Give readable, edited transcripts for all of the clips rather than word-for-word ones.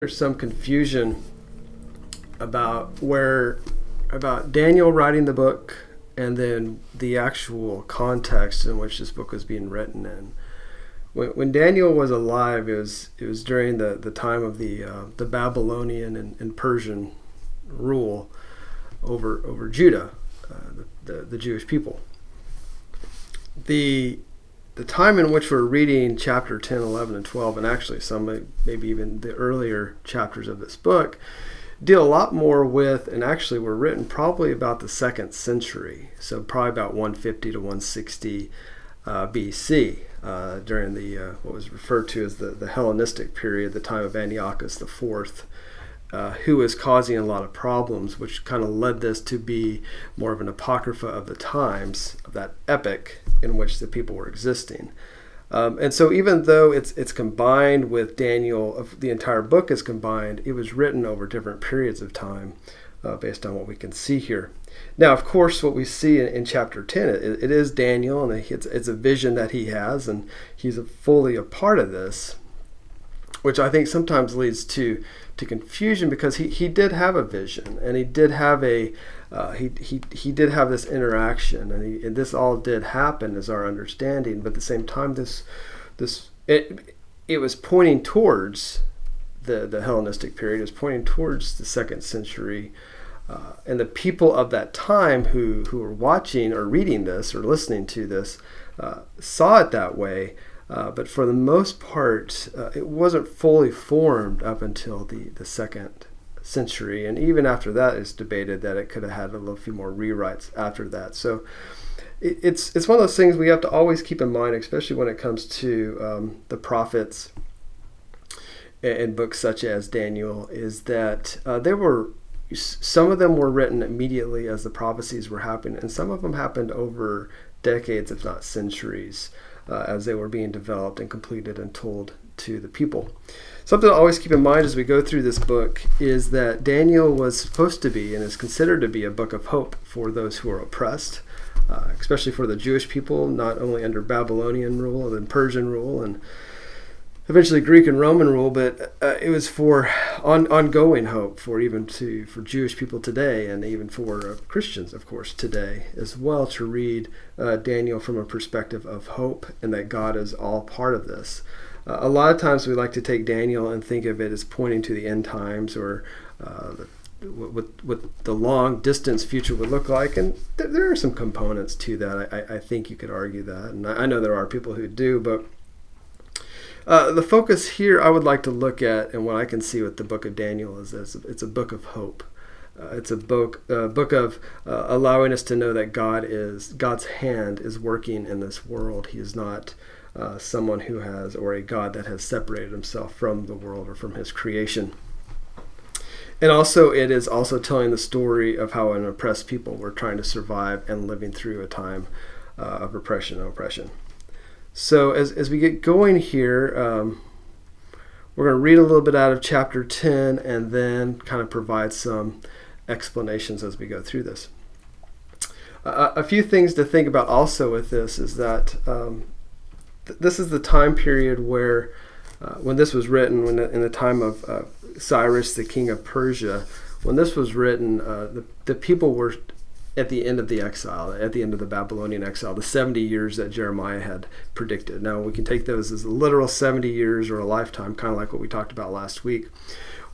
There's some confusion about Daniel writing the book and then the actual context in which this book was being written in. When Daniel was alive, it was during the time of the Babylonian and Persian rule over Judah, the Jewish people. The time in which we're reading chapter 10, 11, and 12, and actually some maybe even the earlier chapters of this book, deal a lot more with, and actually were written probably about the 2nd century, so probably about 150 to 160 BC, during what was referred to as the Hellenistic period, the time of Antiochus IV, who was causing a lot of problems, which kind of led this to be more of an apocrypha of the times, of that epic in which the people were existing. And so even though it's combined with Daniel, the entire book is combined, it was written over different periods of time based on what we can see here. Now, of course, what we see in chapter 10, it is Daniel, and it's a vision that he has, and he's fully a part of this, which I think sometimes leads to confusion, because he did have a vision, and he did have he did have this interaction, and this all did happen, is our understanding. But at the same time, it was pointing towards the Hellenistic period. It was pointing towards the 2nd century, and the people of that time who were watching or reading this or listening to this saw it that way. But for the most part, it wasn't fully formed up until the 2nd century. And even after that, it's debated that it could have had a little few more rewrites after that. So it's one of those things we have to always keep in mind, especially when it comes to the prophets in books such as Daniel, is that some of them were written immediately as the prophecies were happening, and some of them happened over decades, if not centuries, as they were being developed and completed and told to the people. Something to always keep in mind as we go through this book is that Daniel was supposed to be, and is considered to be, a book of hope for those who are oppressed, especially for the Jewish people, not only under Babylonian rule and then Persian rule and eventually Greek and Roman rule, but it was for ongoing hope for Jewish people today, and even for Christians, of course, today as well, to read Daniel from a perspective of hope, and that God is all part of this. A lot of times we like to take Daniel and think of it as pointing to the end times, or what the long distance future would look like, and there are some components to that. I think you could argue that, and I know there are people who do, but the focus here I would like to look at, and what I can see with the book of Daniel, is it's a book of hope. It's a book of allowing us to know that God's hand is working in this world. He is not someone who has, or a God that has separated himself from the world or from his creation. And also, it is also telling the story of how an oppressed people were trying to survive and living through a time of repression and oppression. So as we get going here, we're going to read a little bit out of chapter 10 and then kind of provide some explanations as we go through this. A few things to think about also with this is that this is the time period where, when this was written, in the time of Cyrus, the king of Persia, when this was written, the people were at the end of the exile, at the end of the Babylonian exile, the 70 years that Jeremiah had predicted. Now, we can take those as a literal 70 years or a lifetime, kind of like what we talked about last week,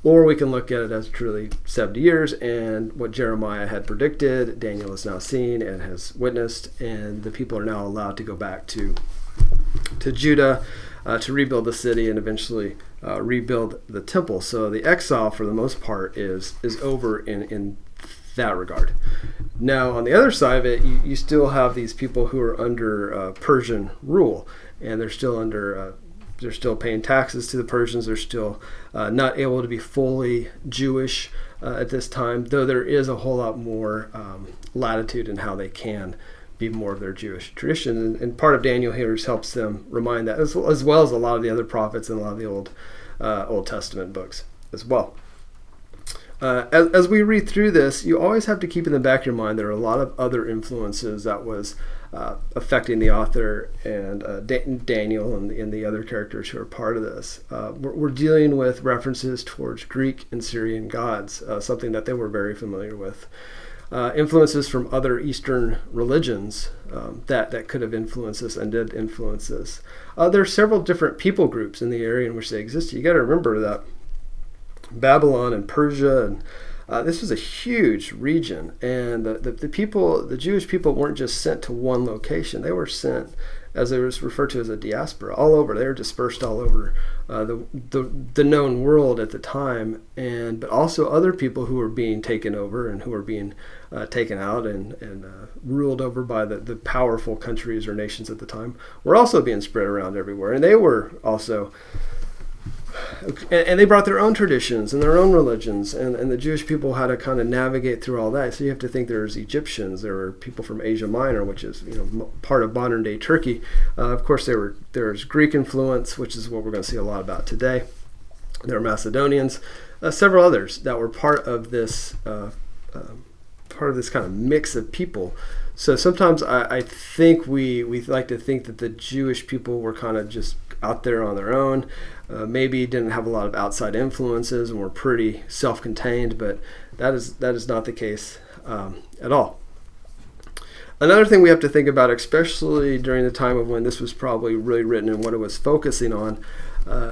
or we can look at it as truly 70 years, and what Jeremiah had predicted, Daniel has now seen and has witnessed, and the people are now allowed to go back to Judah to rebuild the city and eventually rebuild the temple. So the exile, for the most part, is over in that regard. Now, on the other side of it, you still have these people who are under Persian rule, and they're still paying taxes to the Persians. They're still not able to be fully Jewish at this time, though there is a whole lot more latitude in how they can be more of their Jewish tradition. And part of Daniel here helps them remind that, as well as a lot of the other prophets and a lot of the Old Testament books as well. As we read through this, you always have to keep in the back of your mind there are a lot of other influences that was affecting the author and Daniel and the other characters who are part of this. We're dealing with references towards Greek and Syrian gods, something that they were very familiar with. Influences from other Eastern religions that could have influenced this and did influence this. There are several different people groups in the area in which they existed. You got to remember that Babylon and Persia and this was a huge region, and the Jewish people weren't just sent to one location. They were sent, as it was referred to as a diaspora, all over. They were dispersed all over the known world at the time, but also other people who were being taken over and who were being taken out and ruled over by the powerful countries or nations at the time were also being spread around everywhere, and they were also. And they brought their own traditions and their own religions, and the Jewish people had to kind of navigate through all that. So you have to think there's Egyptians, there were people from Asia Minor, which is part of modern day Turkey. Of course, there's Greek influence, which is what we're going to see a lot about today. There were Macedonians, several others that were part of this kind of mix of people. So sometimes I think we like to think that the Jewish people were kind of just out there on their own, maybe didn't have a lot of outside influences and were pretty self-contained, but that is not the case at all. Another thing we have to think about, especially during the time of when this was probably really written and what it was focusing on,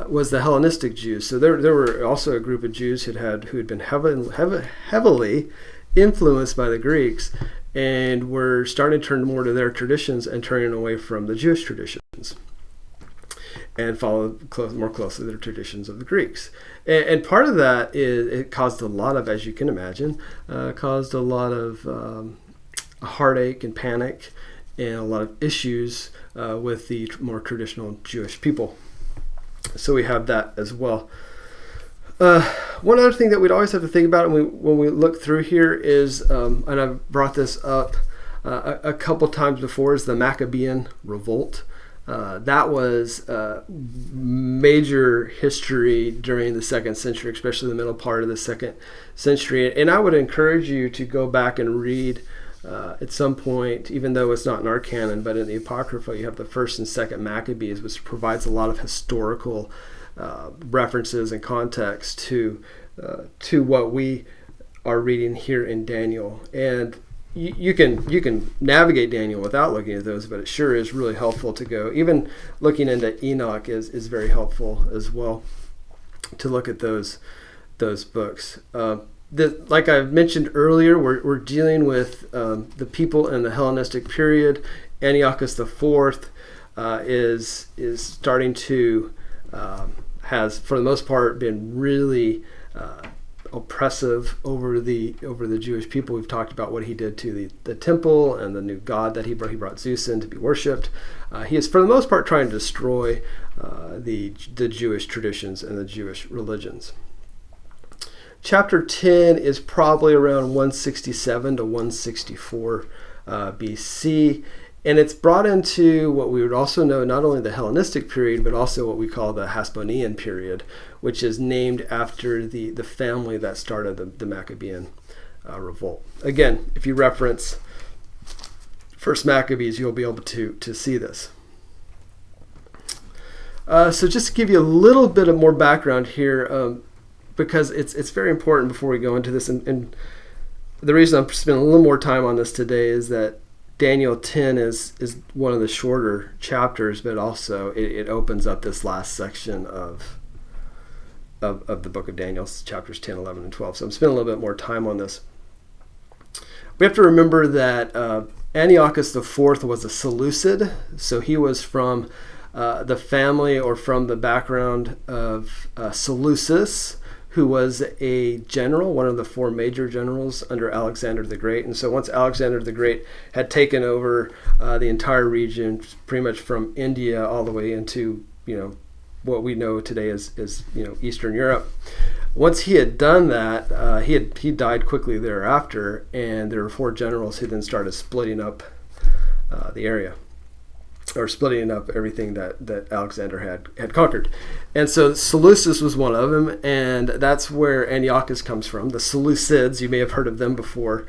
was the Hellenistic Jews. So there were also a group of Jews who had been heavily influenced by the Greeks and were starting to turn more to their traditions and turning away from the Jewish traditions and follow more closely the traditions of the Greeks. And part of that is it caused a lot of, as you can imagine, caused a lot of heartache and panic and a lot of issues with the more traditional Jewish people. So we have that as well. One other thing that we'd always have to think about when we look through here is, and I've brought this up a couple times before, is the Maccabean Revolt. That was major history during the 2nd century, especially the middle part of the 2nd century. And I would encourage you to go back and read at some point, even though it's not in our canon, but in the Apocrypha, you have the 1st and 2nd Maccabees, which provides a lot of historical references and context to what we are reading here in Daniel. And you can navigate Daniel without looking at those, but it sure is really helpful to go. Even looking into Enoch is very helpful as well, to look at those books. Like I mentioned earlier, we're dealing with the people in the Hellenistic period. Antiochus IV is starting to has, for the most part, been really oppressive over the Jewish people. We've talked about what he did to the temple and the new god that he brought Zeus in to be worshipped. He is, for the most part, trying to destroy the Jewish traditions and the Jewish religions. Chapter 10 is probably around 167 to 164 BC. And it's brought into what we would also know not only the Hellenistic period, but also what we call the Hasmonean period, which is named after the family that started the Maccabean revolt. Again, if you reference First Maccabees, you'll be able to see this. So just to give you a little bit of more background here, because it's very important before we go into this. And the reason I'm spending a little more time on this today is that Daniel 10 is one of the shorter chapters, but also it opens up this last section of the book of Daniel, chapters 10, 11, and 12. So I'm spending a little bit more time on this. We have to remember that Antiochus IV was a Seleucid, so he was from the family or from the background of Seleucus, who was a general, one of the 4 major generals under Alexander the Great. And so once Alexander the Great had taken over the entire region, pretty much from India all the way into, what we know today as Eastern Europe. Once he had done that, he died quickly thereafter, and there were 4 generals who then started splitting up the area, or splitting up everything that Alexander had conquered. And so Seleucus was one of them, and that's where Antiochus comes from. The Seleucids, you may have heard of them before.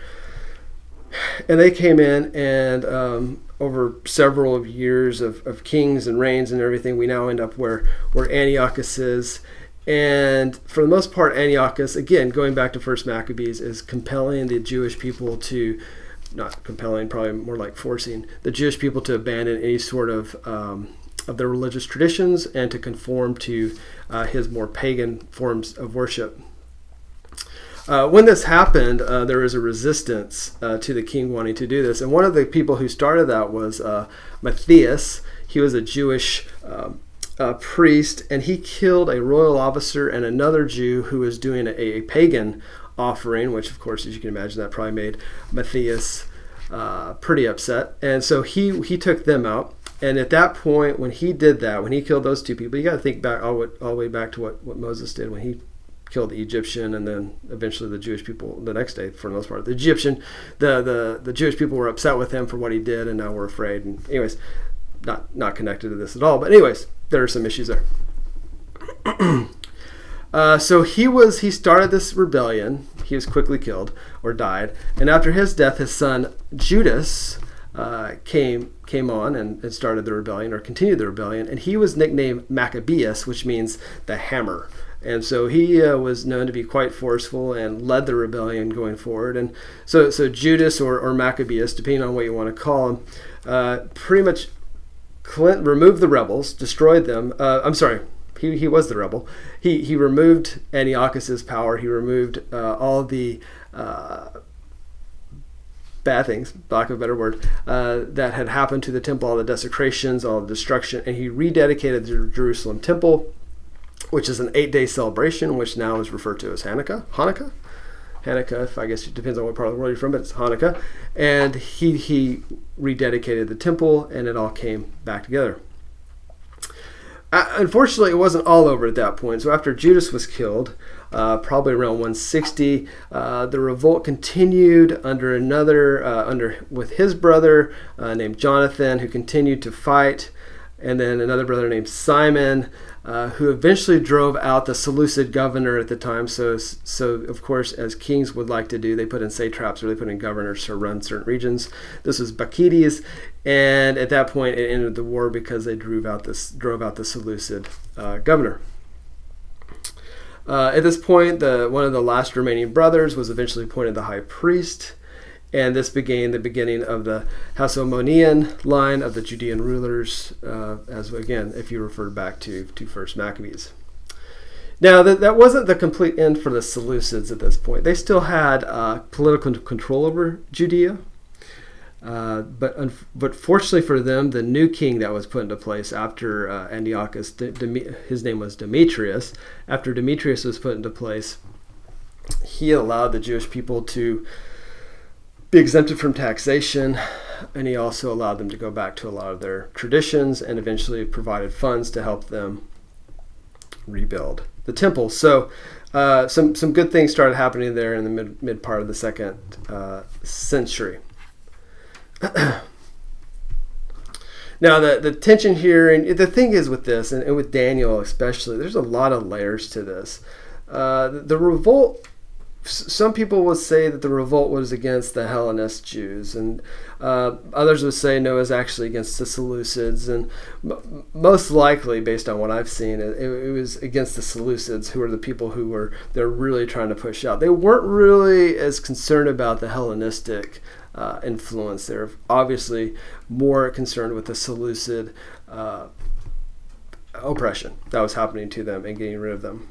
And they came in, and over several of years of kings and reigns and everything, we now end up where Antiochus is. And for the most part, Antiochus, again, going back to First Maccabees, is compelling the Jewish people to, not compelling, probably more like forcing the Jewish people to abandon any sort of their religious traditions and to conform to his more pagan forms of worship. When this happened, there was a resistance to the king wanting to do this. And one of the people who started that was Matthias. He was a Jewish priest, and he killed a royal officer and another Jew who was doing a pagan offering, which, of course, as you can imagine, that probably made Matthias pretty upset. And so he took them out. And at that point, when he did that, when he killed those two people, you got to think back all the way back to what Moses did when he killed the Egyptian, and then eventually the Jewish people the next day. For the most part, the Egyptian, the Jewish people were upset with him for what he did, and now we're afraid. And anyways, not connected to this at all. But anyways, there are some issues there. So he started this rebellion. He was quickly killed or died, and after his death, his son Judas came on and started the rebellion, or continued the rebellion, and he was nicknamed Maccabeus, which means the hammer. And so he was known to be quite forceful and led the rebellion going forward. And so Judas or Maccabeus, depending on what you want to call him, pretty much removed the rebels, destroyed them. I'm sorry, he was the rebel. He removed Antiochus's power. He removed all the bad things, lack of a better word, that had happened to the temple, all the desecrations, all the destruction, and he rededicated the Jerusalem temple, which is an 8-day celebration, which now is referred to as Hanukkah, if I guess it depends on what part of the world you're from, but it's Hanukkah. And he rededicated the temple, and it all came back together. Unfortunately, it wasn't all over at that point. So after Judas was killed, probably around 160, the revolt continued with his brother named Jonathan, who continued to fight, and then another brother named Simon, who eventually drove out the Seleucid governor at the time. So of course, as kings would like to do, they put in satraps, or they put in governors to run certain regions. This was Bacchides, and at that point, it ended the war because they drove out the Seleucid governor. At this point, one of the last remaining brothers was eventually appointed the high priest. And this began the beginning of the Hasmonean line of the Judean rulers, as again, if you refer back to First Maccabees. Now, that wasn't the complete end for the Seleucids at this point. They still had political control over Judea, but fortunately for them, the new king that was put into place after Antiochus, his name was Demetrius. After Demetrius was put into place, he allowed the Jewish people to be exempted from taxation, and he also allowed them to go back to a lot of their traditions, and eventually provided funds to help them rebuild the temple. So some good things started happening there in the mid part of the second century. Now the tension here, and the thing is with this, and with Daniel especially, there's a lot of layers to this. The revolt, some people would say that the revolt was against the Hellenist Jews, and others would say no, it was actually against the Seleucids, and most likely, based on what I've seen, it was against the Seleucids, who are the people they're really trying to push out. They weren't really as concerned about the Hellenistic influence. They're obviously more concerned with the Seleucid oppression that was happening to them and getting rid of them.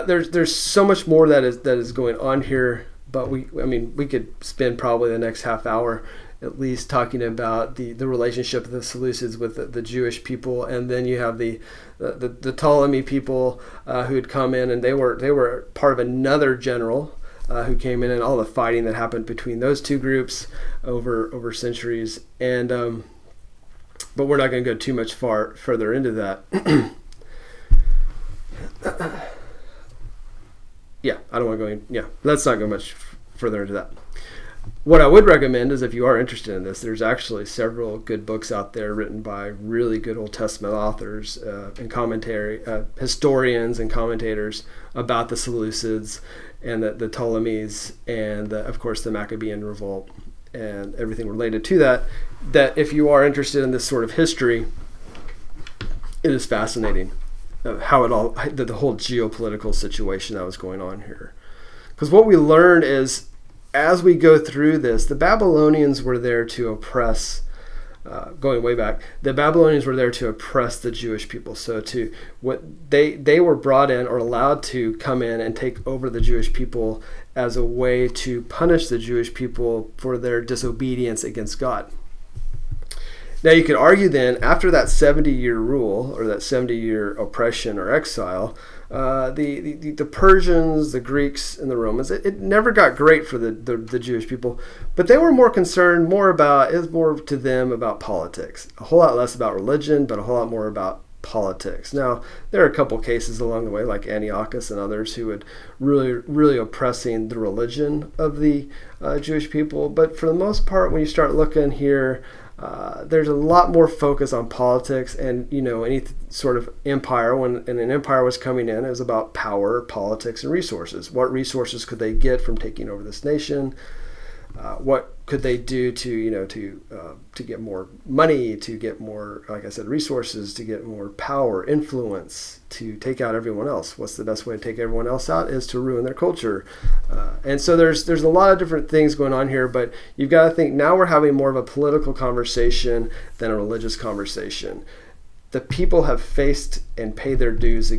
There's so much more that is going on here, but we could spend probably the next half hour at least talking about the relationship of the Seleucids with the Jewish people, and then you have the Ptolemy people who had come in, and they were part of another general who came in, and all the fighting that happened between those two groups over centuries, and but we're not going to go too much further into that. Yeah, I don't want to go in. Yeah, let's not go much further into that. What I would recommend is if you are interested in this, there's actually several good books out there written by really good Old Testament authors and historians and commentators about the Seleucids and the Ptolemies and, of course, the Maccabean Revolt and everything related to that, that if you are interested in this sort of history, it is fascinating how the whole geopolitical situation that was going on here. Because what we learn is, as we go through this, the Babylonians were there to oppress, going way back, the Babylonians were there to oppress the Jewish people. So they were brought in or allowed to come in and take over the Jewish people as a way to punish the Jewish people for their disobedience against God. Now you could argue then, after that 70-year rule or that 70-year oppression or exile, the Persians, the Greeks, and the Romans, it never got great for the Jewish people, but they were more concerned, it was more to them about politics. A whole lot less about religion, but a whole lot more about politics. Now, there are a couple cases along the way, like Antiochus and others, who would really oppressing the religion of the Jewish people, but for the most part, when you start looking here, there's a lot more focus on politics, and any sort of empire. When an empire was coming in, it was about power, politics, and resources. What resources could they get from taking over this nation? What could they do to get more money, to get more, like I said, resources, to get more power, influence, to take out everyone else? What's the best way to take everyone else out? Is to ruin their culture. And so there's a lot of different things going on here, but you've got to think now we're having more of a political conversation than a religious conversation. The people have faced and paid their dues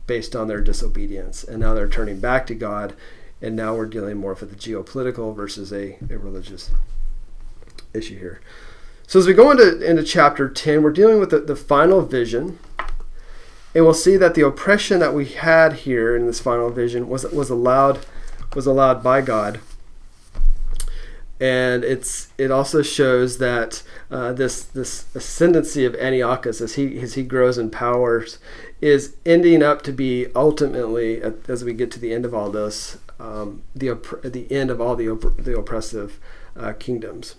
based on their disobedience, and now they're turning back to God. And now we're dealing more with the geopolitical versus a religious issue here. So as we go into chapter 10, we're dealing with the final vision. And we'll see that the oppression that we had here in this final vision was allowed by God. And it also shows that this ascendancy of Antiochus as he grows in powers is ending up to be ultimately, as we get to the end of all this, the end of all the oppressive kingdoms.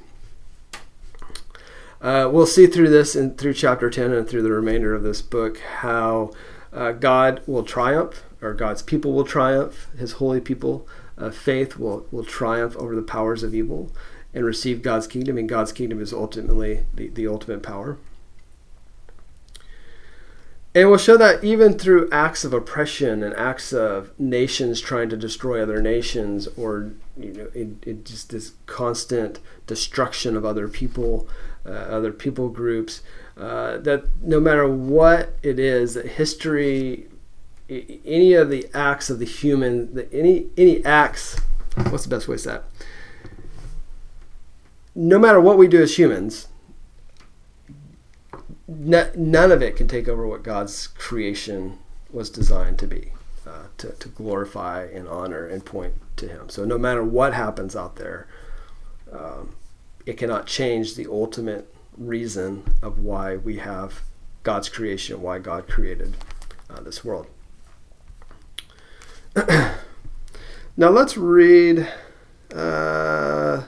We'll see through this and through chapter 10 and through the remainder of this book how God will triumph, or God's people will triumph, his holy people. Faith will triumph over the powers of evil and receive God's kingdom, and God's kingdom is ultimately the ultimate power. And we'll show that even through acts of oppression and acts of nations trying to destroy other nations, or in just this constant destruction of other people groups, that no matter what it is, that history, any of the acts of the human, any acts, what's the best way to say that? No matter what we do as humans, none of it can take over what God's creation was designed to be, to glorify and honor and point to him. So no matter what happens out there, it cannot change the ultimate reason of why we have God's creation, why God created this world. Now let's read. I'm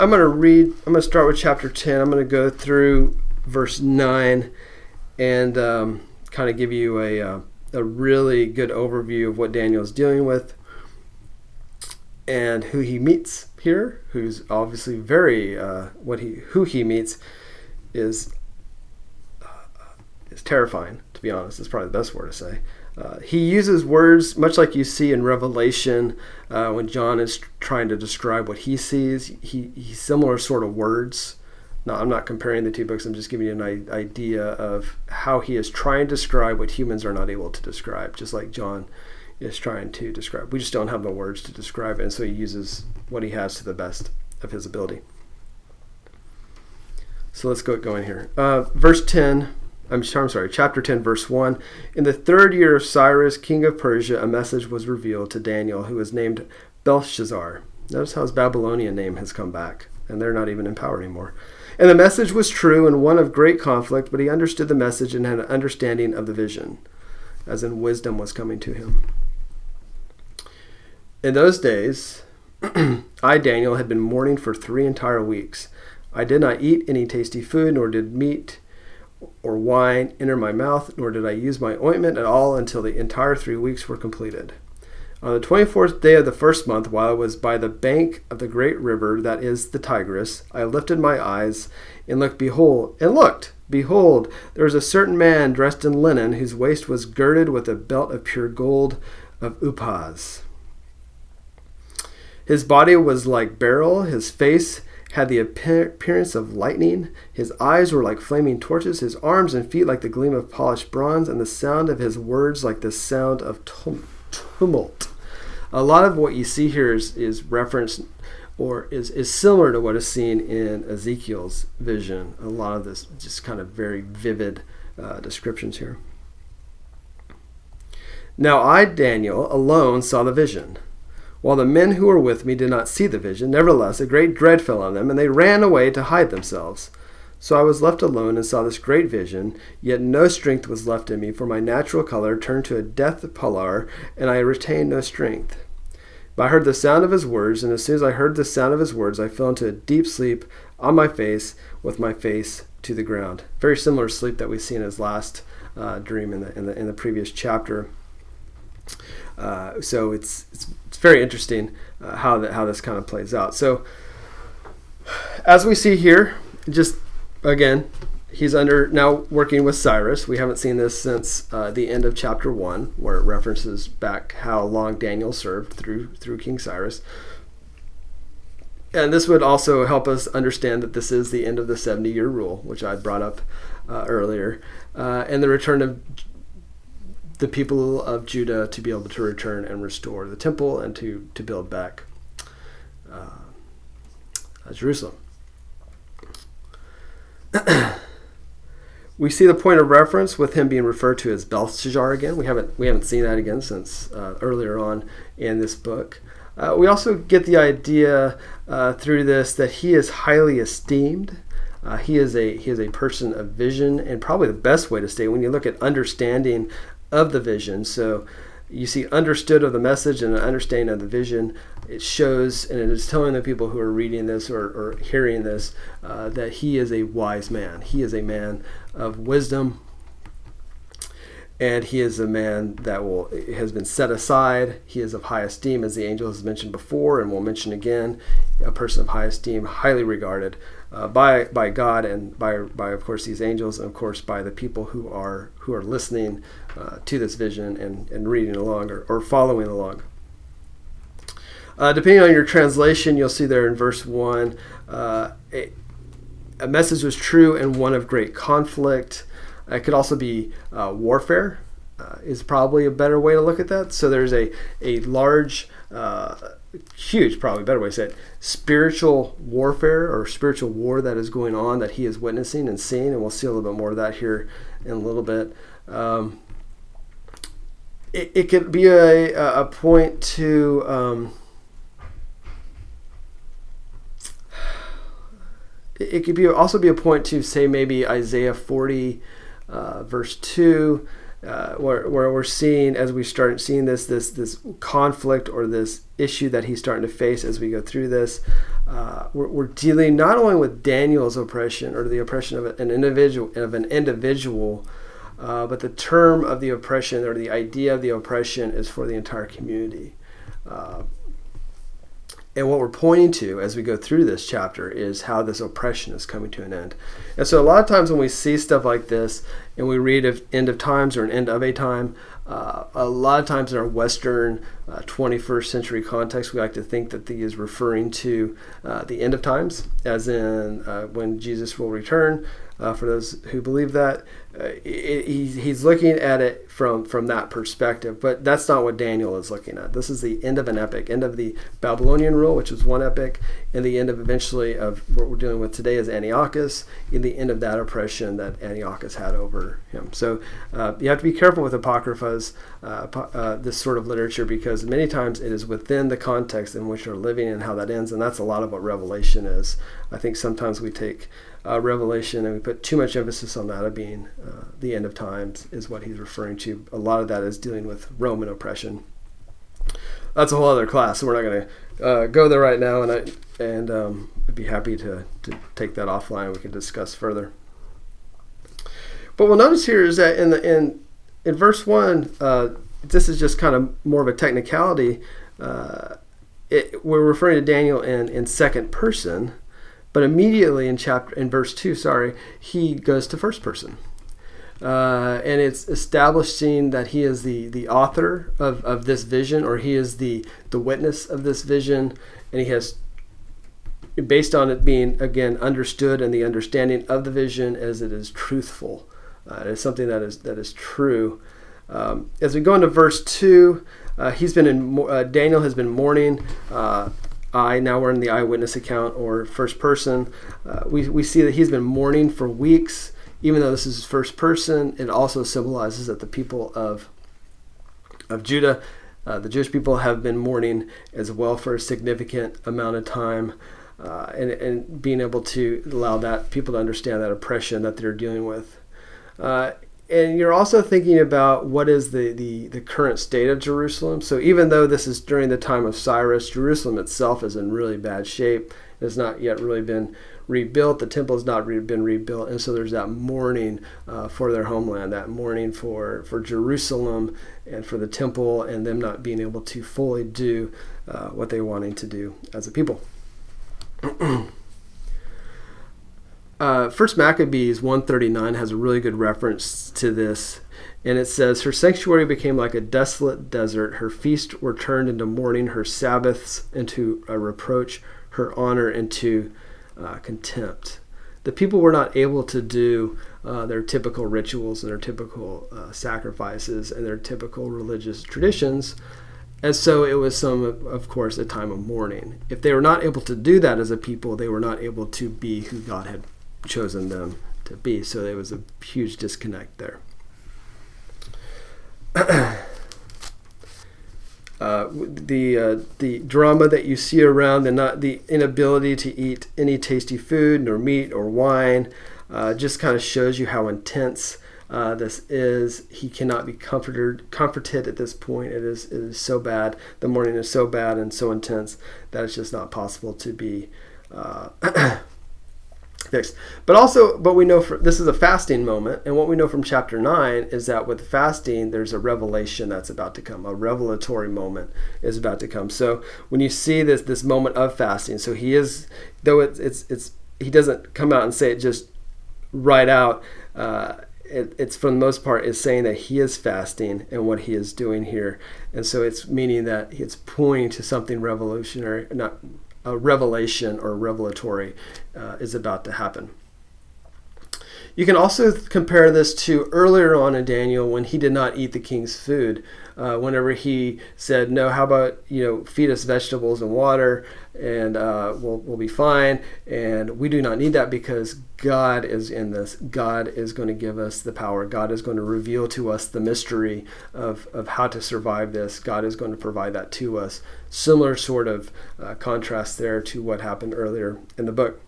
going to start with chapter 10. I'm going to go through verse 9 and kind of give you a really good overview of what Daniel is dealing with and who he meets here, who's obviously who he meets is terrifying, to be honest. It's probably the best word to say. He uses words much like you see in Revelation when John is trying to describe what he sees. He's similar sort of words. Now, I'm not comparing the two books. I'm just giving you an idea of how he is trying to describe what humans are not able to describe, just like John is trying to describe. We just don't have the words to describe it, and so he uses what he has to the best of his ability. So let's go going here. Chapter 10, verse 1. In the 3rd year of Cyrus, king of Persia, a message was revealed to Daniel, who was named Belshazzar. Notice how his Babylonian name has come back, and they're not even in power anymore. And the message was true and one of great conflict, but he understood the message and had an understanding of the vision, as in wisdom was coming to him. In those days, I, Daniel, had been mourning for 3 entire weeks. I did not eat any tasty food, nor did meat or wine enter my mouth, nor did I use my ointment at all until the entire 3 weeks were completed. On the 24th day of the first month, while I was by the bank of the great river that is the Tigris, I lifted my eyes and looked, behold, there was a certain man dressed in linen, whose waist was girded with a belt of pure gold of Uphaz. His body was like beryl, his face had the appearance of lightning, his eyes were like flaming torches, his arms and feet like the gleam of polished bronze, and the sound of his words like the sound of tumult. A lot of what you see here is referenced or is similar to what is seen in Ezekiel's vision. A lot of this just kind of very vivid descriptions here. Now I, Daniel, alone saw the vision, while the men who were with me did not see the vision. Nevertheless, a great dread fell on them, and they ran away to hide themselves. So I was left alone and saw this great vision, yet no strength was left in me, for my natural color turned to a death pallor, and I retained no strength. But I heard the sound of his words, and as soon as I heard the sound of his words, I fell into a deep sleep on my face, with my face to the ground. Very similar sleep that we see in his last dream in the previous chapter. So it's very interesting how this kind of plays out. So as we see here, just again, he's now working with Cyrus. We haven't seen this since the end of chapter 1, where it references back how long Daniel served through King Cyrus. And this would also help us understand that this is the end of the 70-year rule, which I brought up earlier, and the return of the people of Judah to be able to return and restore the temple and to build back Jerusalem. We see the point of reference with him being referred to as Belshazzar again. We haven't seen that again since earlier on in this book. We also get the idea through this that he is highly esteemed. He is a person of vision, and probably the best way to state it when you look at understanding of the vision. So you see understood of the message and an understanding of the vision. It shows, and it is telling the people who are reading this or hearing this that he is a wise man. He is a man of wisdom, and he is a man that has been set aside. He is of high esteem, as the angel has mentioned before, and will mention again. A person of high esteem, highly regarded by God and by of course these angels, and of course by the people who are listening to this vision and reading along or following along. Depending on your translation, you'll see there in verse 1, a message was true and one of great conflict. It could also be warfare is probably a better way to look at that. So there's a large, huge, probably better way to say it, spiritual warfare or spiritual war that is going on that he is witnessing and seeing, and we'll see a little bit more of that here in a little bit. It could be a point to... it could also be a point to say maybe Isaiah 40 verse 2, where we're seeing, as we start seeing this conflict or this issue that he's starting to face as we go through this, we're dealing not only with Daniel's oppression or the oppression of an individual, but the term of the oppression or the idea of the oppression is for the entire community. And what we're pointing to as we go through this chapter is how this oppression is coming to an end. And so a lot of times when we see stuff like this and we read of end of times or an end of a time, a lot of times in our Western 21st century context, we like to think that he is referring to the end of times, as in when Jesus will return. For those who believe that, he's looking at it from that perspective, but that's not what Daniel is looking at. This is the end of an epic, end of the Babylonian rule, which was one epic, and the end of eventually of what we're dealing with today is Antiochus, in the end of that oppression that Antiochus had over him. So you have to be careful with apocryphas, this sort of literature, because many times it is within the context in which they're living and how that ends, and that's a lot of what Revelation is. I think sometimes we take Revelation and we put too much emphasis on that of being the end of times is what he's referring to. A lot of that is dealing with Roman oppression. that's a whole other class. So we're not going to go there right now, and I'd be happy to take that offline. We can discuss further. But we'll notice here is that in verse 1, this is just kind of more of a technicality. We're referring to Daniel in second person, but immediately in verse 2, he goes to first person. And it's establishing that he is the author of this vision, or he is the witness of this vision, and he has, based on it being, again, understood and the understanding of the vision as it is truthful. It is something that is true. As we go into verse 2, Daniel has been mourning. Now we're in the eyewitness account, or first person. We see that he's been mourning for weeks. Even though this is first person, it also symbolizes that the people of Judah, the Jewish people, have been mourning as well for a significant amount of time, and being able to allow that people to understand that oppression that they're dealing with. And you're also thinking about what is the current state of Jerusalem. So even though this is during the time of Cyrus, Jerusalem itself is in really bad shape. It has not yet really been rebuilt. The temple has not been rebuilt. And so there's that mourning for their homeland, that mourning for Jerusalem and for the temple, and them not being able to fully do what they wanting to do as a people. First Maccabees 1:39 has a really good reference to this, and it says, "Her sanctuary became like a desolate desert. Her feasts were turned into mourning, her Sabbaths into a reproach, her honor into contempt." The people were not able to do their typical rituals and their typical sacrifices and their typical religious traditions. And so it was of course, a time of mourning. If they were not able to do that as a people, they were not able to be who God had chosen them to be. So there was a huge disconnect there. The drama that you see around the inability to eat any tasty food, nor meat or wine, just kind of shows you how intense this is. He cannot be comforted at this point. It is so bad. The mourning is so bad and so intense that it's just not possible to be fixed. But we know this is a fasting moment, and what we know from chapter 9 is that with fasting, there's a revelation that's about to come. A revelatory moment is about to come. So when you see this moment of fasting, so he is, though he doesn't come out and say it just right out. It's for the most part is saying that he is fasting and what he is doing here, and so it's meaning that it's pointing to something revolutionary, not a revelation or revelatory is about to happen. You can also compare this to earlier on in Daniel when he did not eat the king's food. Whenever he said, "No, how about feed us vegetables and water, and we'll be fine." And we do not need that because God is in this. God is going to give us the power. God is going to reveal to us the mystery of how to survive this. God is going to provide that to us. Similar sort of contrast there to what happened earlier in the book.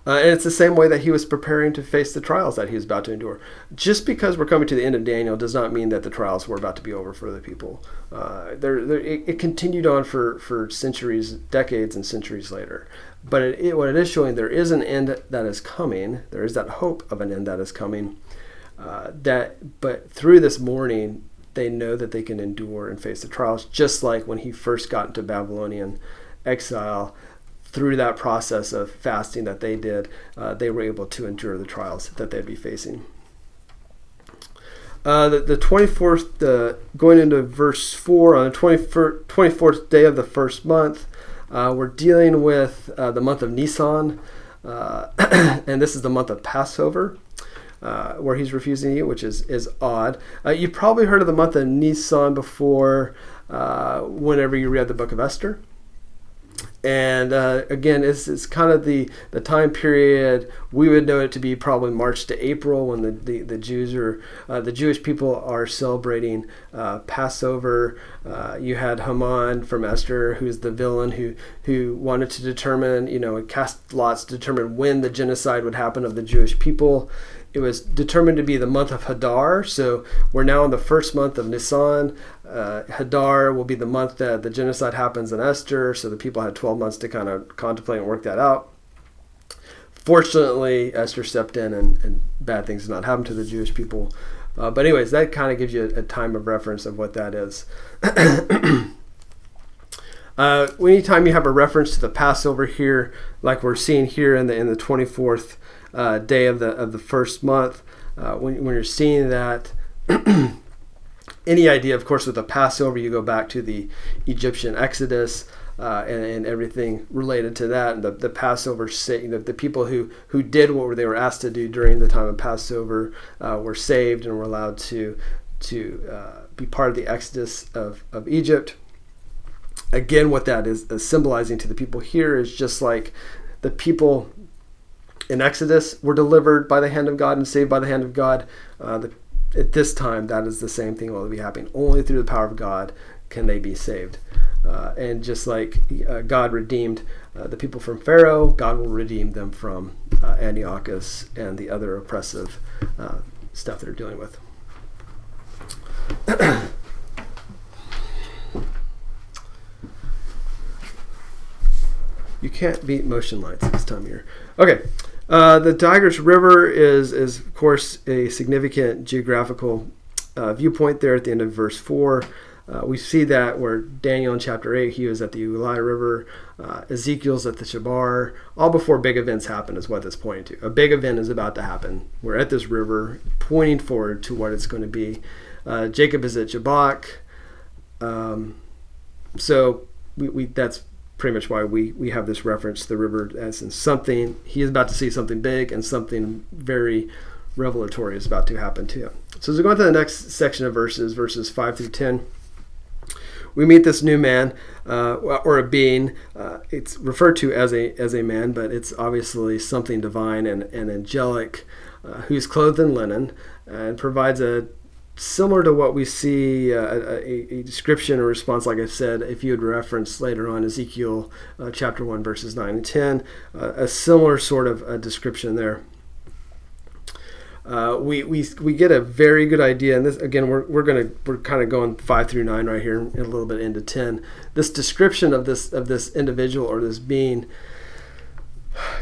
And it's the same way that he was preparing to face the trials that he was about to endure. Just because we're coming to the end of Daniel does not mean that the trials were about to be over for the people. It continued on for centuries, decades, and centuries later. But what it is showing, there is an end that is coming. There is that hope of an end that is coming. But through this mourning, they know that they can endure and face the trials, just like when he first got into Babylonian exile. Through that process of fasting that they did, they were able to endure the trials that they'd be facing. The 24th, going into verse 4, on the 24th day of the first month, we're dealing with the month of Nisan, and this is the month of Passover, where he's refusing to eat, which is odd. You've probably heard of the month of Nisan before, whenever you read the book of Esther. And again, it's kind of the time period we would know it to be probably March to April, when the Jews are the Jewish people are celebrating Passover. You had Haman from Esther, who's the villain who wanted to determine, cast lots to determine when the genocide would happen of the Jewish people. It was determined to be the month of Hadar, so we're now in the first month of Nisan. Hadar will be the month that the genocide happens in Esther, so the people had 12 months to kind of contemplate and work that out. Fortunately, Esther stepped in and bad things did not happen to the Jewish people. But anyways, that kind of gives you a time of reference of what that is. Anytime you have a reference to the Passover here, like we're seeing here in the 24th day of the first month, when you're seeing that, any idea, of course, with the Passover, you go back to the Egyptian Exodus and everything related to that. And the Passover, the people who did what they were asked to do during the time of Passover were saved and were allowed to be part of the Exodus of Egypt. Again, what that is symbolizing to the people here is just like the people in Exodus were delivered by the hand of God and saved by the hand of God. At this time, that is the same thing will be happening. Only through the power of God can they be saved. And just like God redeemed the people from Pharaoh, God will redeem them from Antiochus and the other oppressive stuff they're dealing with. You can't beat motion lights this time of year. Okay. The Tigris River is of course a significant geographical viewpoint there at the end of verse 4. We see that where Daniel in chapter 8, he was at the Ulai River, Ezekiel's at the Chebar, all before big events happen is what that's pointing to. A big event is about to happen. We're at this river, pointing forward to what it's going to be. Jacob is at Jabbok. So that's pretty much why we have this reference to the river as in something. He is about to see something big, and something very revelatory is about to happen to him. So as we go into the next section of verses 5 through 10, we meet this new man, or a being. It's referred to as a man, but it's obviously something divine and angelic, who's clothed in linen, and provides a similar to what we see, a description or response, like I said, if you had referenced later on Ezekiel chapter 1, verses 9 and 10, a similar sort of a description there. We get a very good idea, and this again we're kind of going 5 through 9 right here, and a little bit into 10. This description of this individual or this being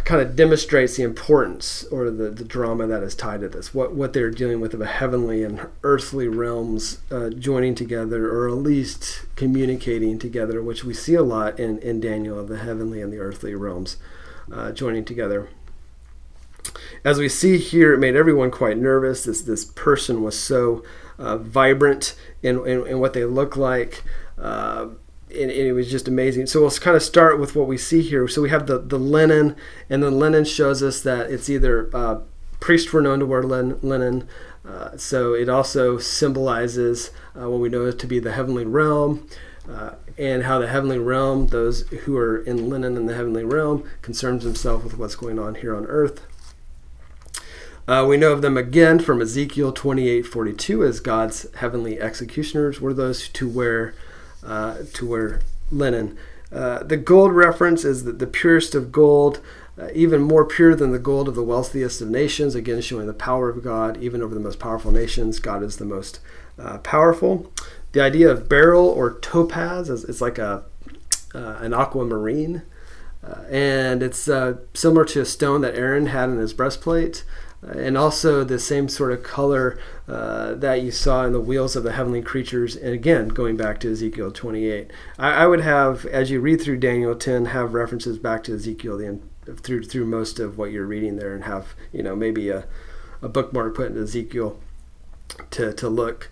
kind of demonstrates the importance or the drama that is tied to this, what they're dealing with of a heavenly and earthly realms joining together, or at least communicating together, which we see a lot in Daniel, of the heavenly and the earthly realms joining together. As we see here, it made everyone quite nervous. This person was so vibrant in what they look like. And it was just amazing. So we'll kind of start with what we see here. So we have the linen, and the linen shows us that it's either priests were known to wear linen. So it also symbolizes what we know to be the heavenly realm, and how the heavenly realm, those who are in linen in the heavenly realm, concerns themselves with what's going on here on earth. We know of them again from Ezekiel 28:42 as God's heavenly executioners were those to wear linen. The gold reference is the purest of gold, even more pure than the gold of the wealthiest of nations, again showing the power of God. Even over the most powerful nations, God is the most powerful. The idea of beryl or topaz is like an aquamarine, and it's similar to a stone that Aaron had in his breastplate. And also the same sort of color that you saw in the wheels of the heavenly creatures. And again, going back to Ezekiel 28. I would have, as you read through Daniel 10, have references back to Ezekiel through most of what you're reading there, and have maybe a bookmark put into Ezekiel to look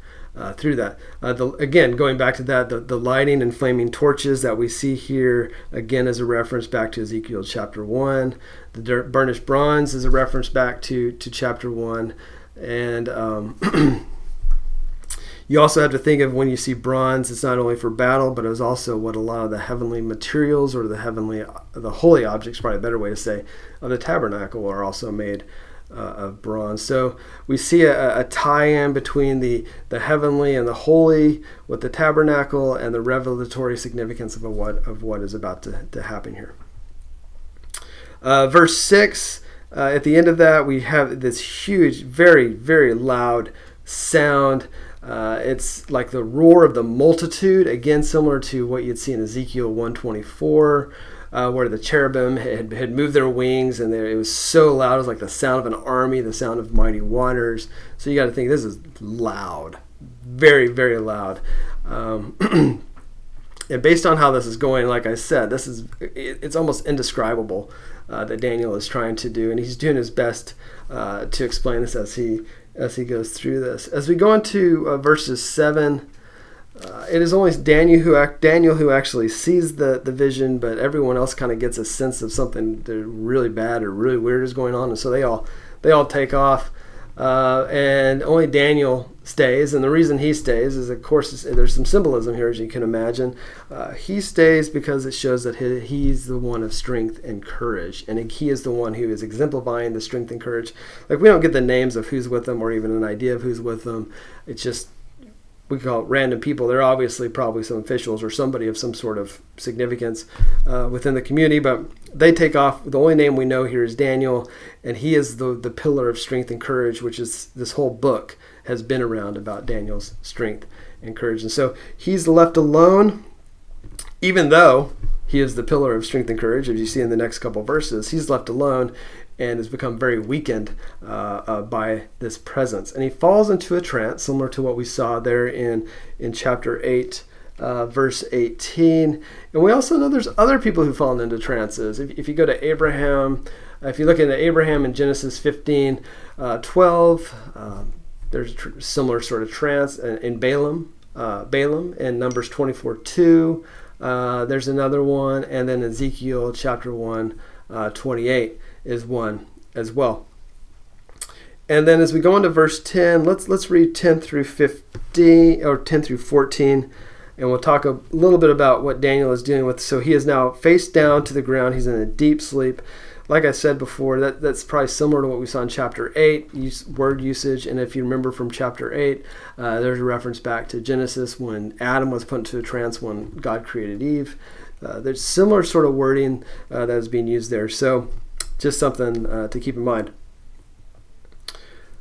through that. Again, going back to that, the lighting and flaming torches that we see here, again, is a reference back to Ezekiel chapter 1. The burnished bronze is a reference back to chapter 1. And You also have to think of when you see bronze, it's not only for battle, but it was also what a lot of the heavenly materials or the holy objects, probably a better way to say, of the tabernacle are also made of bronze. So we see a tie-in between the heavenly and the holy with the tabernacle and the revelatory significance of what is about to happen here. Verse 6, at the end of that, we have this huge, very, very loud sound. It's like the roar of the multitude, again similar to what you'd see in Ezekiel 124, where the cherubim had moved their wings, and it was so loud. It was like the sound of an army, the sound of mighty waters. So you got to think this is loud, very, very loud. And based on how this is going, like I said, it's almost indescribable that Daniel is trying to do, and he's doing his best to explain this as he goes through this. As we go into verses 7. It is only Daniel who actually sees the vision, but everyone else kind of gets a sense of something really bad or really weird is going on, and so they all take off, and only Daniel stays. And the reason he stays is, of course, there's some symbolism here, as you can imagine. He stays because it shows that he's the one of strength and courage, and he is the one who is exemplifying the strength and courage. Like, we don't get the names of who's with them or even an idea of who's with them. It's just, we call it random people. They're obviously probably some officials or somebody of some sort of significance within the community, but they take off. The only name we know here is Daniel, and he is the pillar of strength and courage, which is this whole book has been around about Daniel's strength and courage. And so he's left alone, even though he is the pillar of strength and courage, as you see in the next couple verses. He's left alone and has become very weakened by this presence. And he falls into a trance, similar to what we saw there in chapter 8, verse 18. And we also know there's other people who've fallen into trances. If you go to Abraham, if you look into Abraham in Genesis 15, 12, there's a similar sort of trance. In Balaam in Numbers 24, 2, there's another one. And then Ezekiel chapter 1, 28 is one as well. And then as we go into verse 10, let's read 10 through 15 or 10 through 14, and we'll talk a little bit about what Daniel is dealing with. So he is now face down to the ground. He's in a deep sleep. Like I said before, that's probably similar to what we saw in chapter 8, word usage. And if you remember from chapter 8, there's a reference back to Genesis when Adam was put into a trance when God created Eve. There's similar sort of wording that is being used there. So just something to keep in mind.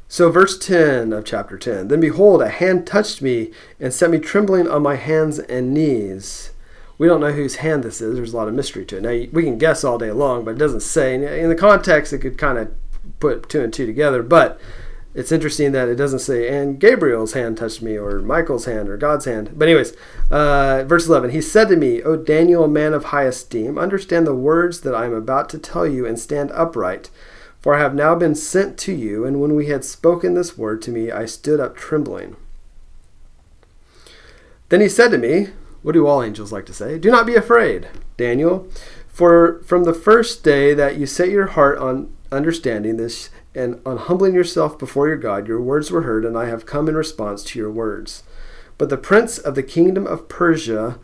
So verse 10 of chapter 10. Then behold, a hand touched me and set me trembling on my hands and knees. We don't know whose hand this is. There's a lot of mystery to it. Now, we can guess all day long, but it doesn't say. In the context, it could kind of put two and two together, but it's interesting that it doesn't say, and Gabriel's hand touched me, or Michael's hand, or God's hand. But anyways, verse 11, he said to me, O Daniel, a man of high esteem, understand the words that I am about to tell you, and stand upright. For I have now been sent to you, and when we had spoken this word to me, I stood up trembling. Then he said to me, what do all angels like to say? Do not be afraid, Daniel, for from the first day that you set your heart on understanding this and on humbling yourself before your God, your words were heard, and I have come in response to your words. But the prince of the kingdom of Persia,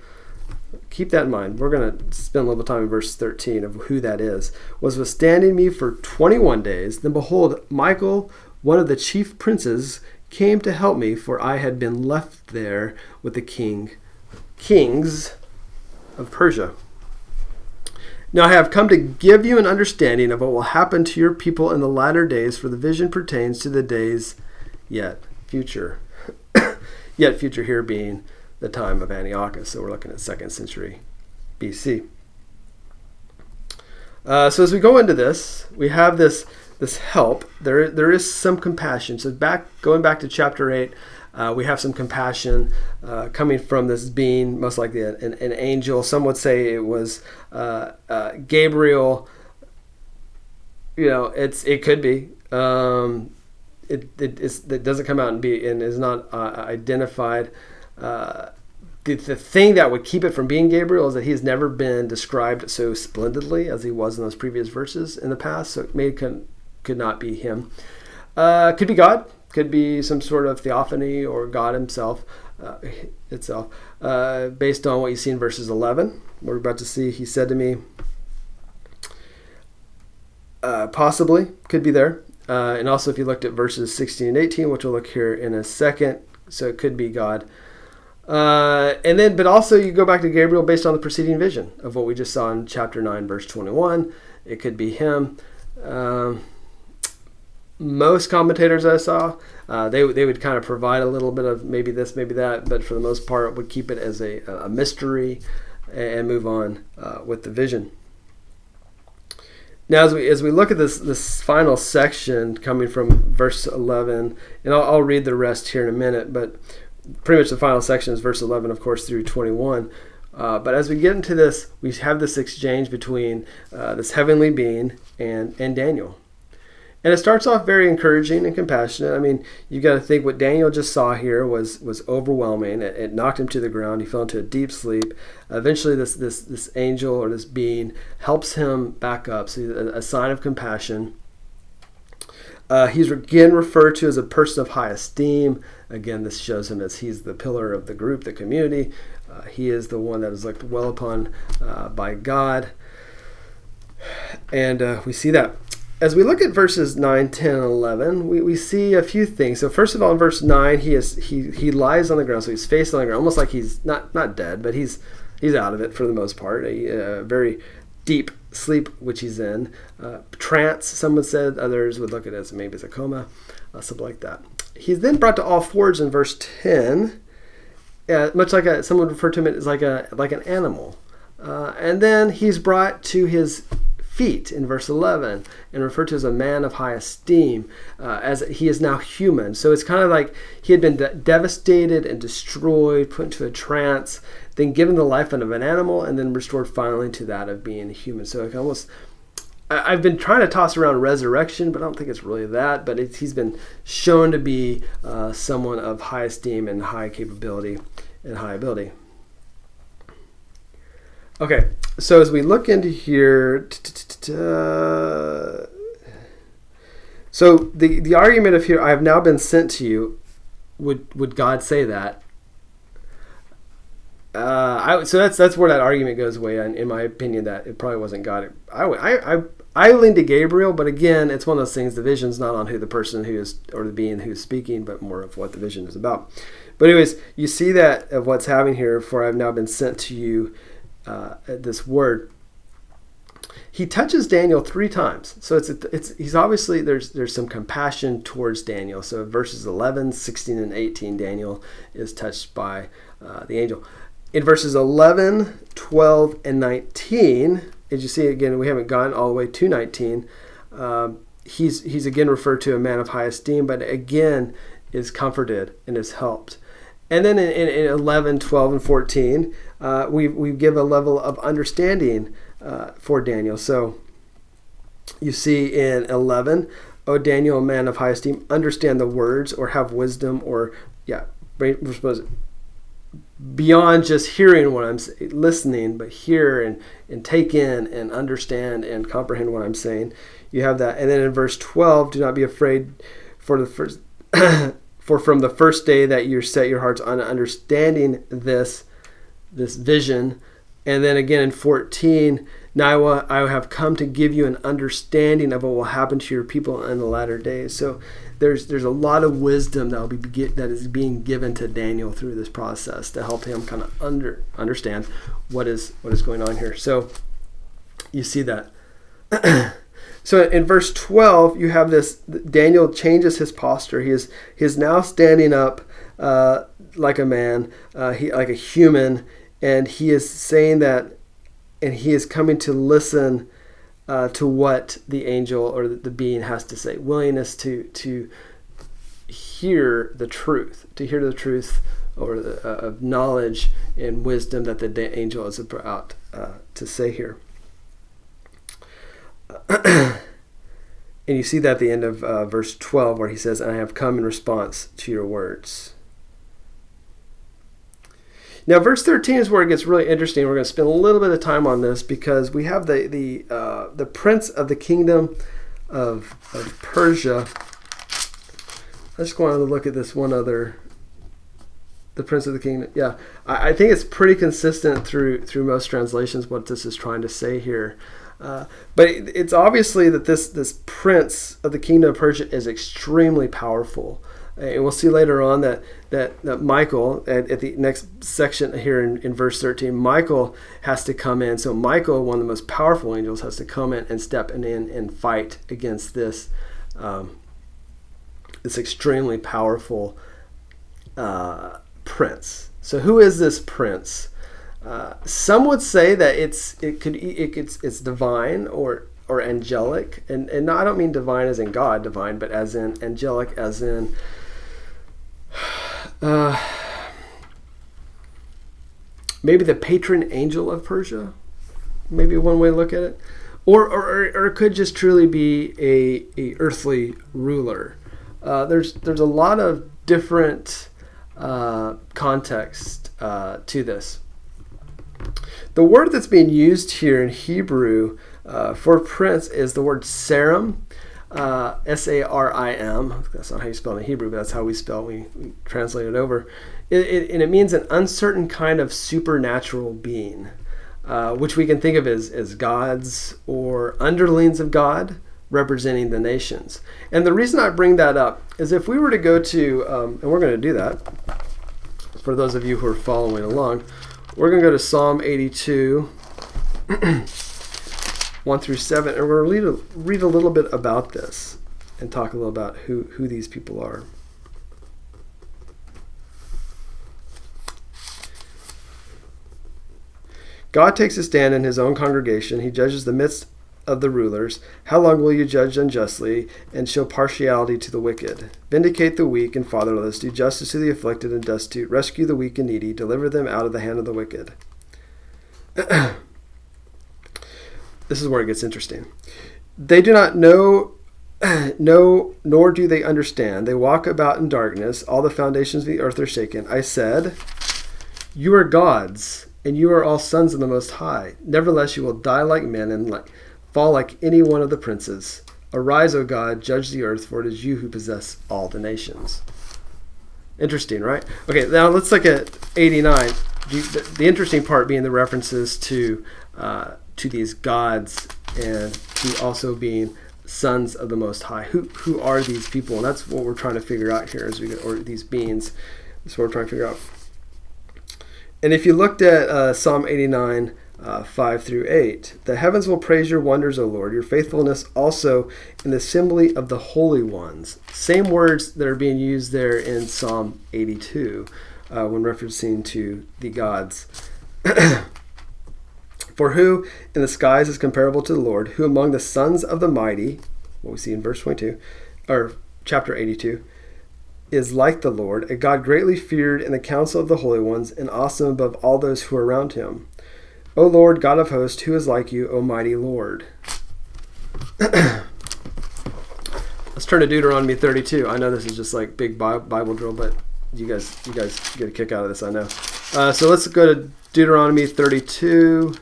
keep that in mind, we're going to spend a little time in verse 13 of who that is, was withstanding me for 21 days. Then behold, Michael, one of the chief princes, came to help me, for I had been left there with the kings of Persia. Now I have come to give you an understanding of what will happen to your people in the latter days, for the vision pertains to the days yet future. Yet future here being the time of Antiochus. So we're looking at 2nd century BC. So as we go into this, we have this help. There is some compassion. So going back to chapter 8, we have some compassion coming from this being, most likely an angel. Some would say it was Gabriel. It could be. It doesn't come out and is not identified. The thing that would keep it from being Gabriel is that he has never been described so splendidly as he was in those previous verses in the past. So it could not be him. Could be God. Could be some sort of theophany or God himself itself, based on what you see in verses 11. We're about to see, he said to me, possibly, could be there. And also if you looked at verses 16 and 18, which we'll look here in a second, so it could be God. But also you go back to Gabriel based on the preceding vision of what we just saw in chapter 9, verse 21. It could be him. Most commentators I saw, they would kind of provide a little bit of maybe this, maybe that, but for the most part would keep it as a mystery and move on with the vision. Now, as we look at this final section coming from verse 11, and I'll read the rest here in a minute, but pretty much the final section is verse 11, of course, through 21. But as we get into this, we have this exchange between this heavenly being and Daniel. And it starts off very encouraging and compassionate. I mean, you got to think what Daniel just saw here was overwhelming. It knocked him to the ground. He fell into a deep sleep. Eventually, this angel or this being helps him back up. So a sign of compassion. He's again referred to as a person of high esteem. Again, this shows him as he's the pillar of the group, the community. He is the one that is looked well upon by God. And we see that. As we look at verses 9, 10, and 11, we see a few things. So first of all, in verse 9, he lies on the ground. So he's faced on the ground, almost like he's not dead, but he's out of it for the most part. A very deep sleep, which he's in. Trance, some would say. Others would look at it as maybe as a coma, something like that. He's then brought to all fours in verse 10, much like someone would refer to him as like an animal. And then he's brought to his feet in verse 11 and referred to as a man of high esteem, as he is now human. So it's kind of like he had been devastated and destroyed, put into a trance, then given the life of an animal, and then restored finally to that of being human. So it almost, I've been trying to toss around resurrection, but I don't think it's really that. But he's been shown to be someone of high esteem and high capability and high ability. Okay, so as we look into here, so the argument of here, I have now been sent to you, would God say that? So that's where that argument goes away, in my opinion, that it probably wasn't God. I lean to Gabriel, but again, it's one of those things, the vision's not on who the person who is, or the being who's speaking, but more of what the vision is about. But anyways, you see that of what's happening here, for I have now been sent to you, this word. He touches Daniel 3 times. So he's obviously, there's some compassion towards Daniel. So verses 11, 16, and 18, Daniel is touched by the angel. In verses 11, 12, and 19, as you see again, we haven't gone all the way to 19. He's again referred to a man of high esteem, but again is comforted and is helped. And then in 11, 12, and 14, we give a level of understanding for Daniel. So you see in 11, O Daniel, a man of high esteem, understand the words or have wisdom, or we're supposed to, beyond just hearing what I'm listening, but hear and take in and understand and comprehend what I'm saying. You have that. And then in verse 12, do not be afraid for the first for from the first day that you set your hearts on understanding this vision. And then again in 14, now I have come to give you an understanding of what will happen to your people in the latter days. So there's a lot of wisdom that is being given to Daniel through this process to help him kind of understand what is going on here. So you see that. So in verse 12, you have this, Daniel changes his posture. He is now standing up like a man, like a human, and he is saying that, and he is coming to listen to what the angel or the being has to say. Willingness to hear the truth, or of knowledge and wisdom that the angel is about to say here. And you see that at the end of verse 12, where he says, "I have come in response to your words." Now, verse 13 is where it gets really interesting. We're going to spend a little bit of time on this because we have the prince of the kingdom of Persia I just wanted to look at this one other, the Prince of the Kingdom. Yeah, I think it's pretty consistent through most translations what this is trying to say here. But it's obviously that this Prince of the Kingdom of Persia is extremely powerful. And we'll see later on that Michael, at the next section here in verse 13, Michael has to come in. So Michael, one of the most powerful angels, has to come in and step in and fight against this this extremely powerful prince. So who is this prince? Some would say that it's divine or angelic, and no, I don't mean divine as in God divine, but as in angelic, as in maybe the patron angel of Persia, maybe one way to look at it, or it could just truly be a earthly ruler. There's a lot of different context to this. The word that's being used here in Hebrew for prince is the word sarim, S-A-R-I-M. That's not how you spell it in Hebrew, but that's how we spell it. We translate it over. And it means an uncertain kind of supernatural being, which we can think of as gods or underlings of God representing the nations. And the reason I bring that up is if we were to go to, and we're going to do that, for those of you who are following along, we're going to go to Psalm 82, 1 through 7, and we're going to read a little bit about this and talk a little about who these people are. God takes a stand in his own congregation. He judges the midst of the rulers. How long will you judge unjustly and show partiality to the wicked? Vindicate the weak and fatherless. Do justice to the afflicted and destitute. Rescue the weak and needy. Deliver them out of the hand of the wicked. This is where it gets interesting. They do not know, nor do they understand. They walk about in darkness. All the foundations of the earth are shaken. I said, you are gods, and you are all sons of the Most High. Nevertheless, you will die like men and fall like any one of the princes. Arise, O God, judge the earth, for it is you who possess all the nations. Interesting, right? Okay, now let's look at 89. The interesting part being the references to these gods and to also being sons of the Most High. Who are these people? And that's what we're trying to figure out here as we go, or these beings. That's what we're trying to figure out. And if you looked at Psalm 89, 5 through 8, the heavens will praise your wonders, O Lord, your faithfulness also in the assembly of the holy ones. Same words that are being used there in Psalm 82 when referencing to the gods. For who in the skies is comparable to the Lord? Who among the sons of the mighty, what we see in verse 22, or chapter 82, is like the Lord, a God greatly feared in the council of the holy ones and awesome above all those who are around him. O Lord, God of hosts, who is like you, O mighty Lord? Let's turn to Deuteronomy 32. I know this is just like big Bible drill, but you guys get a kick out of this, I know. So let's go to Deuteronomy 32.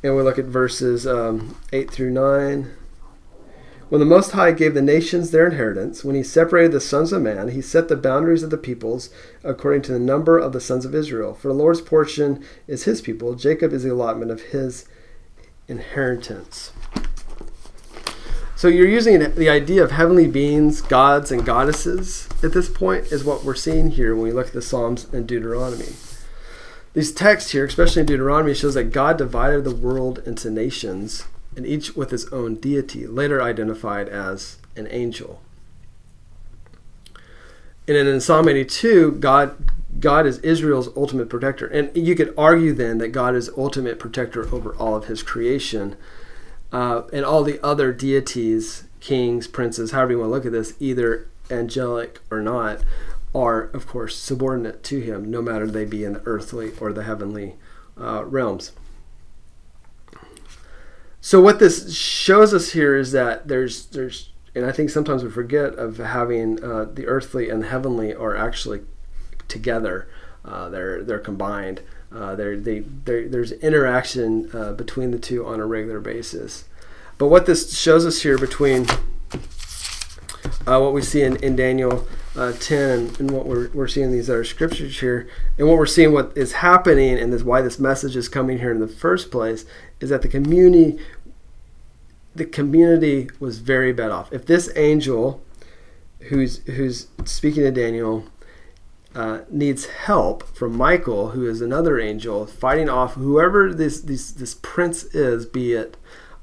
And we'll look at verses 8 through 9. When the Most High gave the nations their inheritance, when he separated the sons of man, he set the boundaries of the peoples according to the number of the sons of Israel. For the Lord's portion is his people. Jacob is the allotment of his inheritance. So you're using the idea of heavenly beings, gods, and goddesses at this point is what we're seeing here when we look at the Psalms and Deuteronomy. These texts here, especially in Deuteronomy, shows that God divided the world into nations, and each with his own deity, later identified as an angel. And then in Psalm 82, God is Israel's ultimate protector. And you could argue then that God is ultimate protector over all of his creation. And all the other deities, kings, princes, however you want to look at this, either angelic or not, are, of course, subordinate to him, no matter they be in the earthly or the heavenly realms. So what this shows us here is that there's, and I think sometimes we forget of having the earthly and the heavenly are actually together. They're combined. There's interaction between the two on a regular basis. But what this shows us here between what we see in Daniel 10 and what we're seeing in these other scriptures here, and what we're seeing what is happening, and why this message is coming here in the first place, is that the community was very bad off. If this angel who's speaking to Daniel needs help from Michael, who is another angel, fighting off whoever this prince is, be it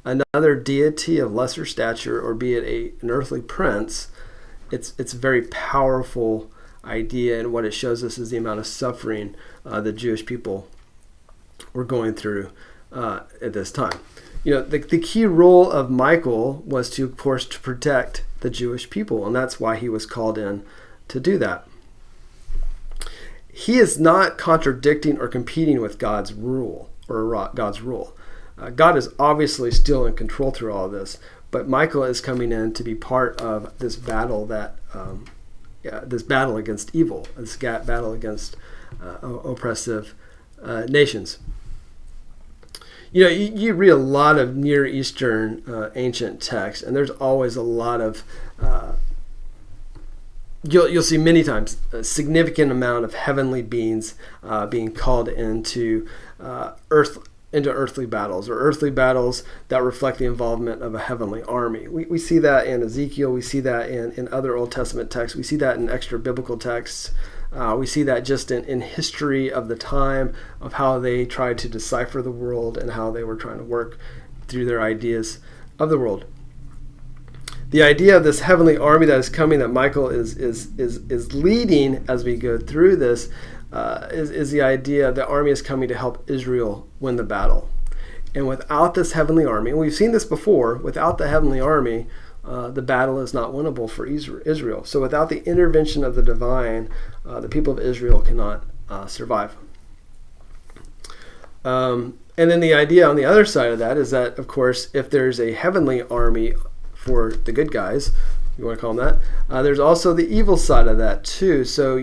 another deity of lesser stature or be it an earthly prince, it's a very powerful idea, and what it shows us is the amount of suffering the Jewish people were going through at this time. The key role of Michael was to, of course, to protect the Jewish people, and that's why he was called in to do that. He is not contradicting or competing with God's rule or God's rule. God is obviously still in control through all of this, but Michael is coming in to be part of this battle this battle against evil, this battle against oppressive nations. You read a lot of Near Eastern ancient texts, and there's always a lot of you'll see many times a significant amount of heavenly beings being called into earthly battles, or earthly battles that reflect the involvement of a heavenly army. We see that in Ezekiel. We see that in other Old Testament texts. We see that in extra biblical texts. We see that just in history of the time, of how they tried to decipher the world and how they were trying to work through their ideas of the world. The idea of this heavenly army that is coming, that Michael is leading as we go through this, is the idea the army is coming to help Israel win the battle. And without this heavenly army, and we've seen this before, without the heavenly army, the battle is not winnable for Israel. So without the intervention of the divine, the people of Israel cannot survive. And then the idea on the other side of that is that, of course, if there's a heavenly army for the good guys, you want to call them that, there's also the evil side of that too. So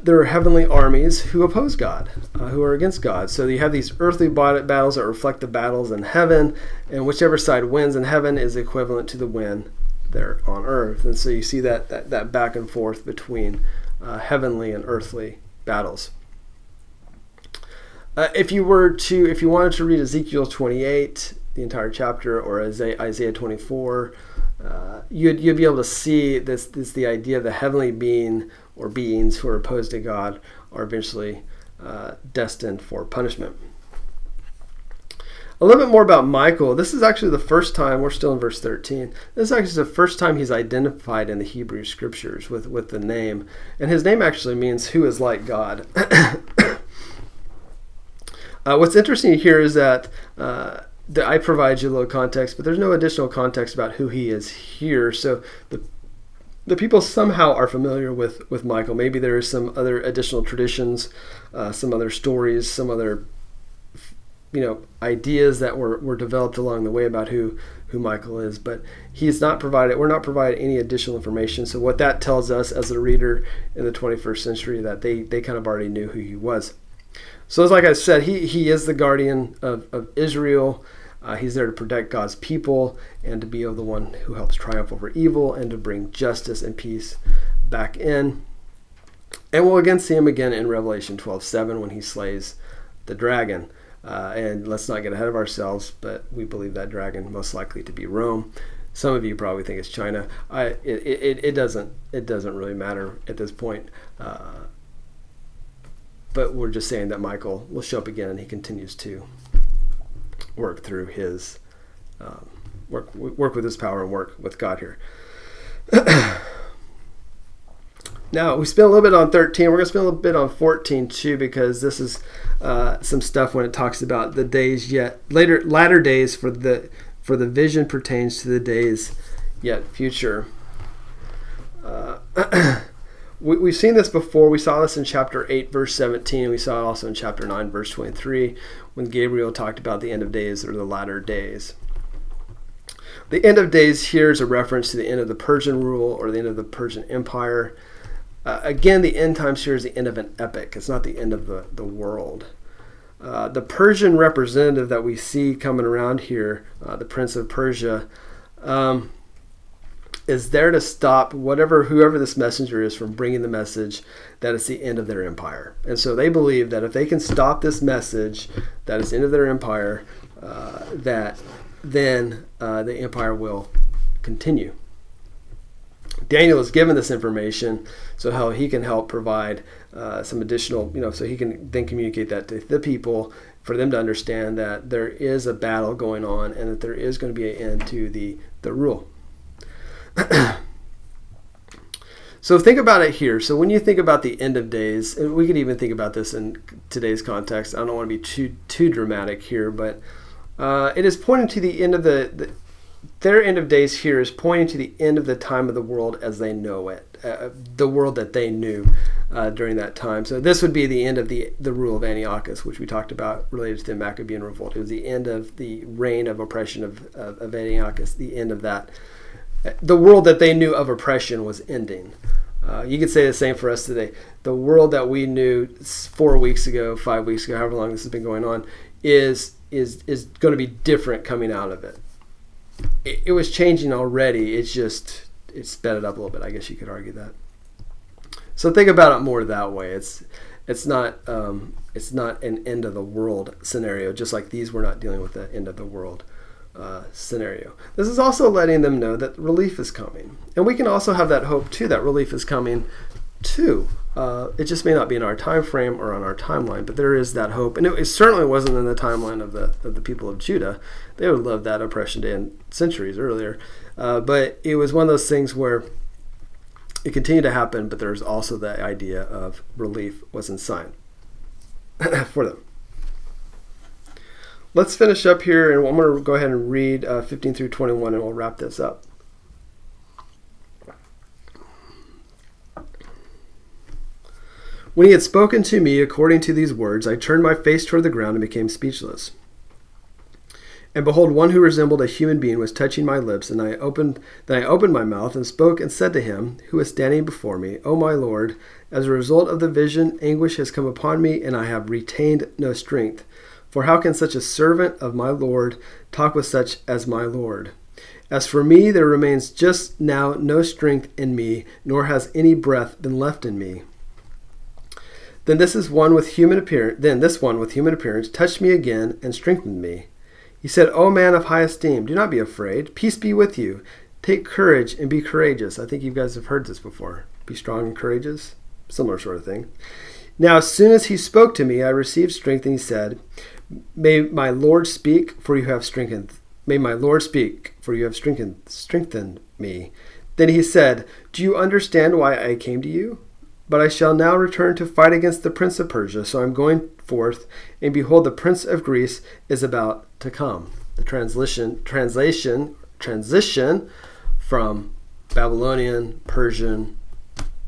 there are heavenly armies who oppose God, who are against God. So you have these earthly battles that reflect the battles in heaven, and whichever side wins in heaven is equivalent to the win there on earth. And so you see that back and forth between heavenly and earthly battles. If you wanted to read Ezekiel 28, the entire chapter, or Isaiah 24, you'd be able to see the idea of the heavenly being or beings who are opposed to God are eventually destined for punishment. A little bit more about Michael. This is actually the first time, we're still in verse 13, this is actually the first time he's identified in the Hebrew scriptures with the name. And his name actually means who is like God. What's interesting here is that I provide you a little context, but there's no additional context about who he is here. So the people somehow are familiar with Michael. Maybe there is some other additional traditions, some other stories, some other ideas that were developed along the way about who Michael is. But we're not provided any additional information. So what that tells us as a reader in the 21st century, that they kind of already knew who he was. So as like I said, he is the guardian of Israel. He's there to protect God's people and to be the one who helps triumph over evil and to bring justice and peace back in. And we'll again see him again in Revelation 12:7 when he slays the dragon. And let's not get ahead of ourselves, but we believe that dragon most likely to be Rome. Some of you probably think it's China. It doesn't really matter at this point. But we're just saying that Michael will show up again, and he continues to work through his work with his power and work with God here. Now, we spent a little bit on 13. We're going to spend a little bit on 14 too, because this is some stuff when it talks about the days latter days, for the vision pertains to the days yet future. We've seen this before. We saw this in chapter 8, verse 17. And we saw it also in chapter 9, verse 23, when Gabriel talked about the end of days, or the latter days. The end of days here is a reference to the end of the Persian rule, or the end of the Persian Empire. Again, the end times here is the end of an epoch. It's not the end of the world. The Persian representative that we see coming around here, the Prince of Persia, is there to stop whoever this messenger is from bringing the message that it's the end of their empire. And so they believe that if they can stop this message that it's the end of their empire, that then the empire will continue. Daniel is given this information so how he can help provide some additional, so he can then communicate that to the people for them to understand that there is a battle going on and that there is going to be an end to the rule. So think about it here. So when you think about the end of days, and we could even think about this in today's context. I don't want to be too dramatic here, but it is pointing to the end of their end of days here is pointing to the end of the time of the world as they know it, the world that they knew during that time. So this would be the end of the rule of Antiochus, which we talked about related to the Maccabean revolt. It was the end of the reign of oppression of Antiochus, the end of that. The world that they knew of oppression was ending. You could say the same for us today. The world that we knew 4 weeks ago, 5 weeks ago, however long this has been going on, is going to be different coming out of it. It was changing already. It sped it up a little bit. I guess you could argue that. So think about it more that way. It's not an end of the world scenario. Just like these, we're not dealing with the end of the world scenario. This is also letting them know that relief is coming, and we can also have that hope too. That relief is coming too. It just may not be in our time frame or on our timeline, but there is that hope, and it certainly wasn't in the timeline of the people of Judah. They would love that oppression to end centuries earlier, but it was one of those things where it continued to happen. But there's also the idea of relief was in sight for them. Let's finish up here, and I'm going to go ahead and read 15 through 21, and we'll wrap this up. When he had spoken to me according to these words, I turned my face toward the ground and became speechless. And behold, one who resembled a human being was touching my lips, and I opened my mouth and spoke and said to him who was standing before me, O my Lord, as a result of the vision, anguish has come upon me, and I have retained no strength. For how can such a servant of my Lord talk with such as my Lord? As for me, there remains just now no strength in me, nor has any breath been left in me. Then this one with human appearance touched me again and strengthened me. He said, O man of high esteem, do not be afraid. Peace be with you. Take courage and be courageous. I think you guys have heard this before. Be strong and courageous. Similar sort of thing. Now, as soon as he spoke to me, I received strength, and he said, May my Lord speak, for you have strengthened. May my Lord speak, for you have strengthened me. Then he said, Do you understand why I came to you? But I shall now return to fight against the prince of Persia. So I'm going forth, and behold, the prince of Greece is about to come. The transition from Babylonian, Persian,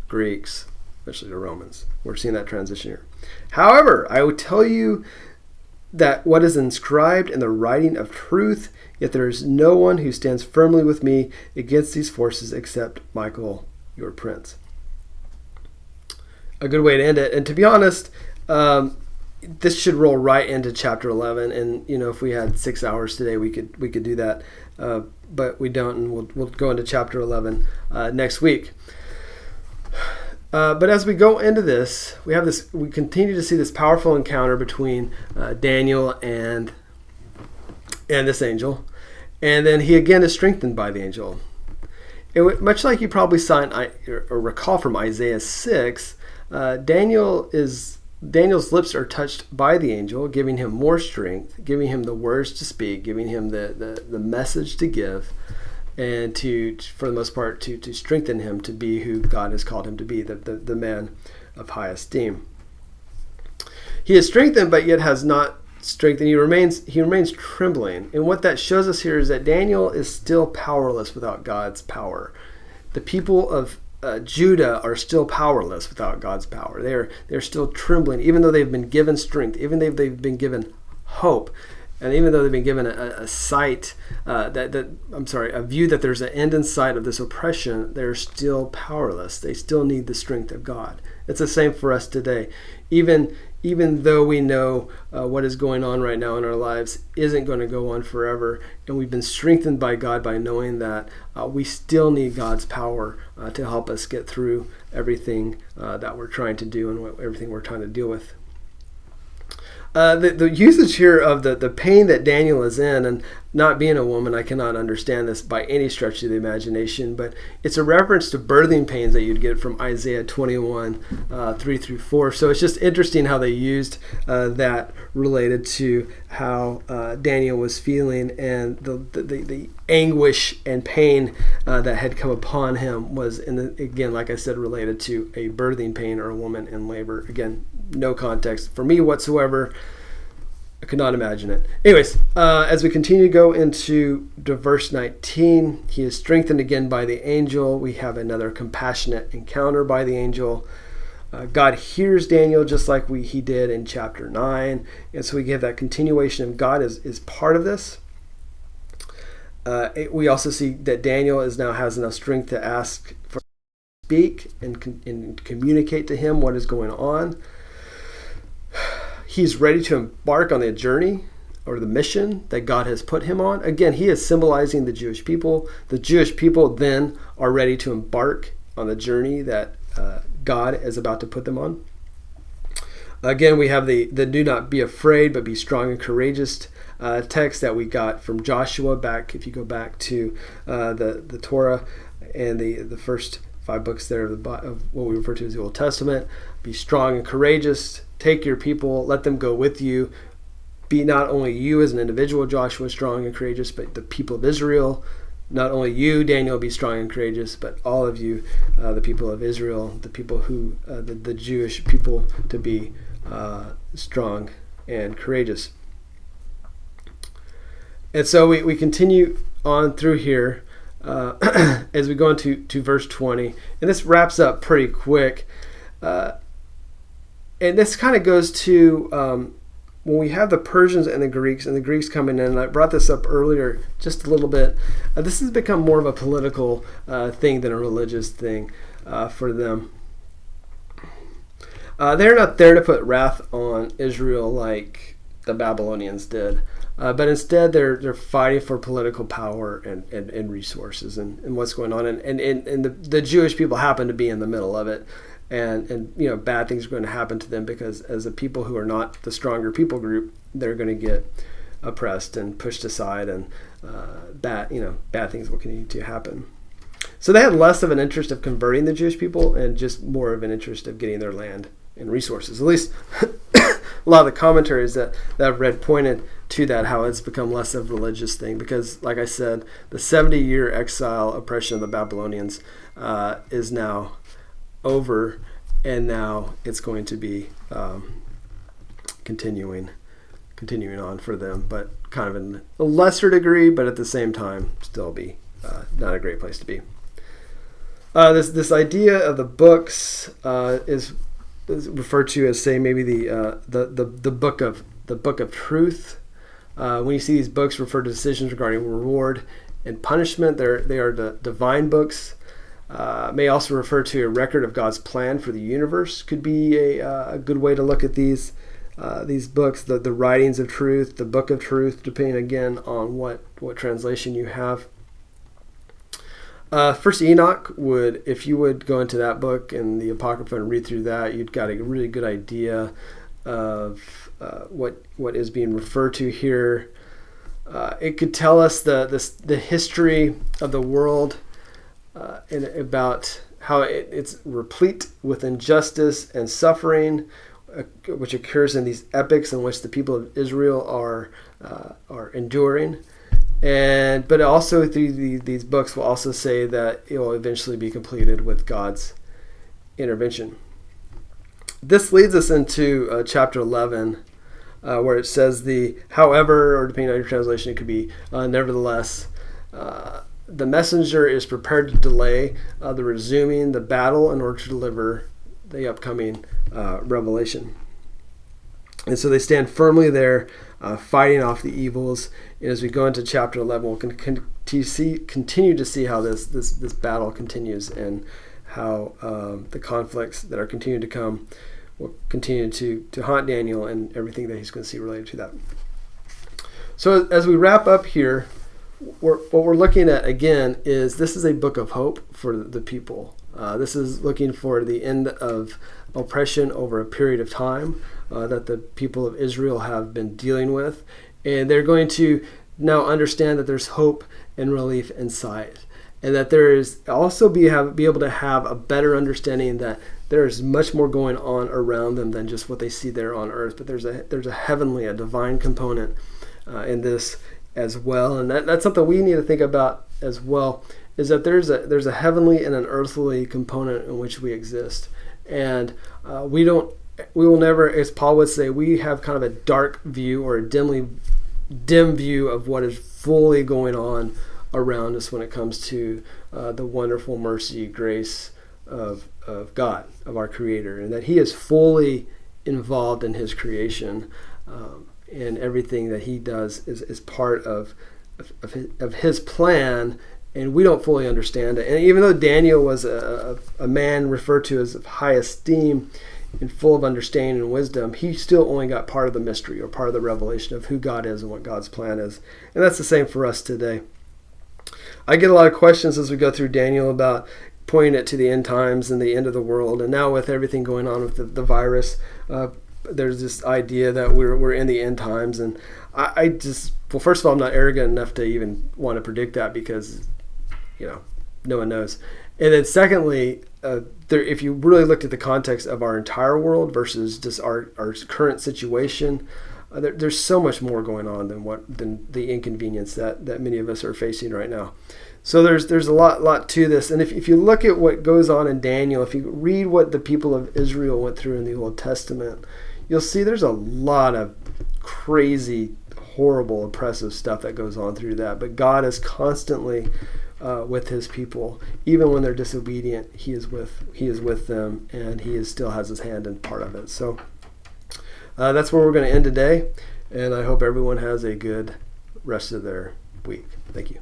Greeks, especially the Romans. We're seeing that transition here. However, I will tell you that what is inscribed in the writing of truth, yet there is no one who stands firmly with me against these forces except Michael, your prince. A good way to end it. And to be honest, this should roll right into chapter 11. And if we had 6 hours today, we could do that. But we don't, and we'll go into chapter 11 next week. But as we go into this, we continue to see this powerful encounter between Daniel and this angel, and then he again is strengthened by the angel. Much like you probably saw or recall from Isaiah 6, Daniel's lips are touched by the angel, giving him more strength, giving him the words to speak, giving him the message to give, and for the most part, to strengthen him to be who God has called him to be, the man of high esteem. He is strengthened, but yet has not strengthened. He remains trembling. And what that shows us here is that Daniel is still powerless without God's power. The people of Judah are still powerless without God's power. They're still trembling, even though they've been given strength, even though they've been given hope. And even though they've been given a view that there's an end in sight of this oppression, they're still powerless. They still need the strength of God. It's the same for us today. Even even though we know what is going on right now in our lives isn't going to go on forever, and we've been strengthened by God by knowing that we still need God's power to help us get through everything that we're trying to do and everything we're trying to deal with. The usage here of the pain that Daniel is in, and not being a woman, I cannot understand this by any stretch of the imagination, but it's a reference to birthing pains that you'd get from Isaiah 21, 3 through 4. So it's just interesting how they used that related to how Daniel was feeling, and the anguish and pain that had come upon him was, again, like I said, related to a birthing pain or a woman in labor. Again, no context for me whatsoever. I could not imagine it. Anyways, as we continue to go into verse 19, he is strengthened again by the angel. We have another compassionate encounter by the angel. God hears Daniel just like he did in chapter 9. And so we get that continuation of God is part of this. We also see that Daniel now has enough strength to ask for speak and communicate to him what is going on. He's ready to embark on the journey or the mission that God has put him on. Again, he is symbolizing the Jewish people. The Jewish people then are ready to embark on the journey that God is about to put them on. Again, we have the do not be afraid, but be strong and courageous text that we got from Joshua back, if you go back to the Torah and the first 5 books there of what we refer to as the Old Testament. Be strong and courageous. Take your people, let them go with you. Be not only you as an individual, Joshua, strong and courageous, but the people of Israel. Not only you, Daniel, be strong and courageous, but all of you, the people of Israel, the people who, the Jewish people, to be strong and courageous. And so we continue on through here as we go into verse 20. And this wraps up pretty quick. And this kind of goes to when we have the Persians and the Greeks coming in, and I brought this up earlier just a little bit, this has become more of a political thing than a religious thing for them. They're not there to put wrath on Israel like the Babylonians did, but instead they're fighting for political power and resources and what's going on. And the Jewish people happen to be in the middle of it. And bad things are going to happen to them because as a people who are not the stronger people group, they're going to get oppressed and pushed aside, and bad things will continue to happen. So they had less of an interest of converting the Jewish people and just more of an interest of getting their land and resources. At least a lot of the commentaries that I've read pointed to that, how it's become less of a religious thing because, like I said, the 70-year exile oppression of the Babylonians is now over, and now it's going to be continuing on for them, but kind of in a lesser degree, but at the same time still be not a great place to be. This idea of the books is referred to as, say, maybe the book of truth. When you see these books refer to decisions regarding reward and punishment, they are the divine books. May also refer to a record of God's plan for the universe. Could be a good way to look at these books, the writings of truth, the book of truth, depending again on what translation you have. First Enoch if you would go into that book and the Apocrypha and read through that, you'd got a really good idea of what is being referred to here. It could tell us the history of the world. And about how it's replete with injustice and suffering, which occurs in these epics in which the people of Israel are enduring. But also through these books will also say that it will eventually be completed with God's intervention. This leads us into chapter 11, where it says however, or depending on your translation, it could be nevertheless. The messenger is prepared to delay the resuming the battle in order to deliver the upcoming revelation. And so they stand firmly there, fighting off the evils. And as we go into chapter 11, we'll continue to see how this battle continues and how the conflicts that are continuing to come will continue to haunt Daniel and everything that he's going to see related to that. So as we wrap up here, what we're looking at again is this is a book of hope for the people. This is looking for the end of oppression over a period of time that the people of Israel have been dealing with. And they're going to now understand that there's hope and relief in sight. And that there is also be able to have a better understanding that there is much more going on around them than just what they see there on earth. But there's a heavenly, a divine component in this as well. And that's something we need to think about as well, is that there's a heavenly and an earthly component in which we exist. And we will never, as Paul would say, we have kind of a dark view or a dim view of what is fully going on around us when it comes to the wonderful mercy, grace of God, of our Creator, and that He is fully involved in His creation, and everything that He does is part of His plan, and we don't fully understand it. And even though Daniel was a man referred to as of high esteem and full of understanding and wisdom, he still only got part of the mystery or part of the revelation of who God is and what God's plan is. And that's the same for us today. I get a lot of questions as we go through Daniel about pointing it to the end times and the end of the world. And now with everything going on with the virus, there's this idea that we're in the end times. And I just, well, first of all, I'm not arrogant enough to even want to predict that because, no one knows. And then secondly, if you really looked at the context of our entire world versus just our current situation, there's so much more going on than the inconvenience that many of us are facing right now. So there's a lot to this. And if you look at what goes on in Daniel, if you read what the people of Israel went through in the Old Testament, you'll see there's a lot of crazy, horrible, oppressive stuff that goes on through that. But God is constantly with His people. Even when they're disobedient, He is with them, and He still has His hand in part of it. So that's where we're going to end today, and I hope everyone has a good rest of their week. Thank you.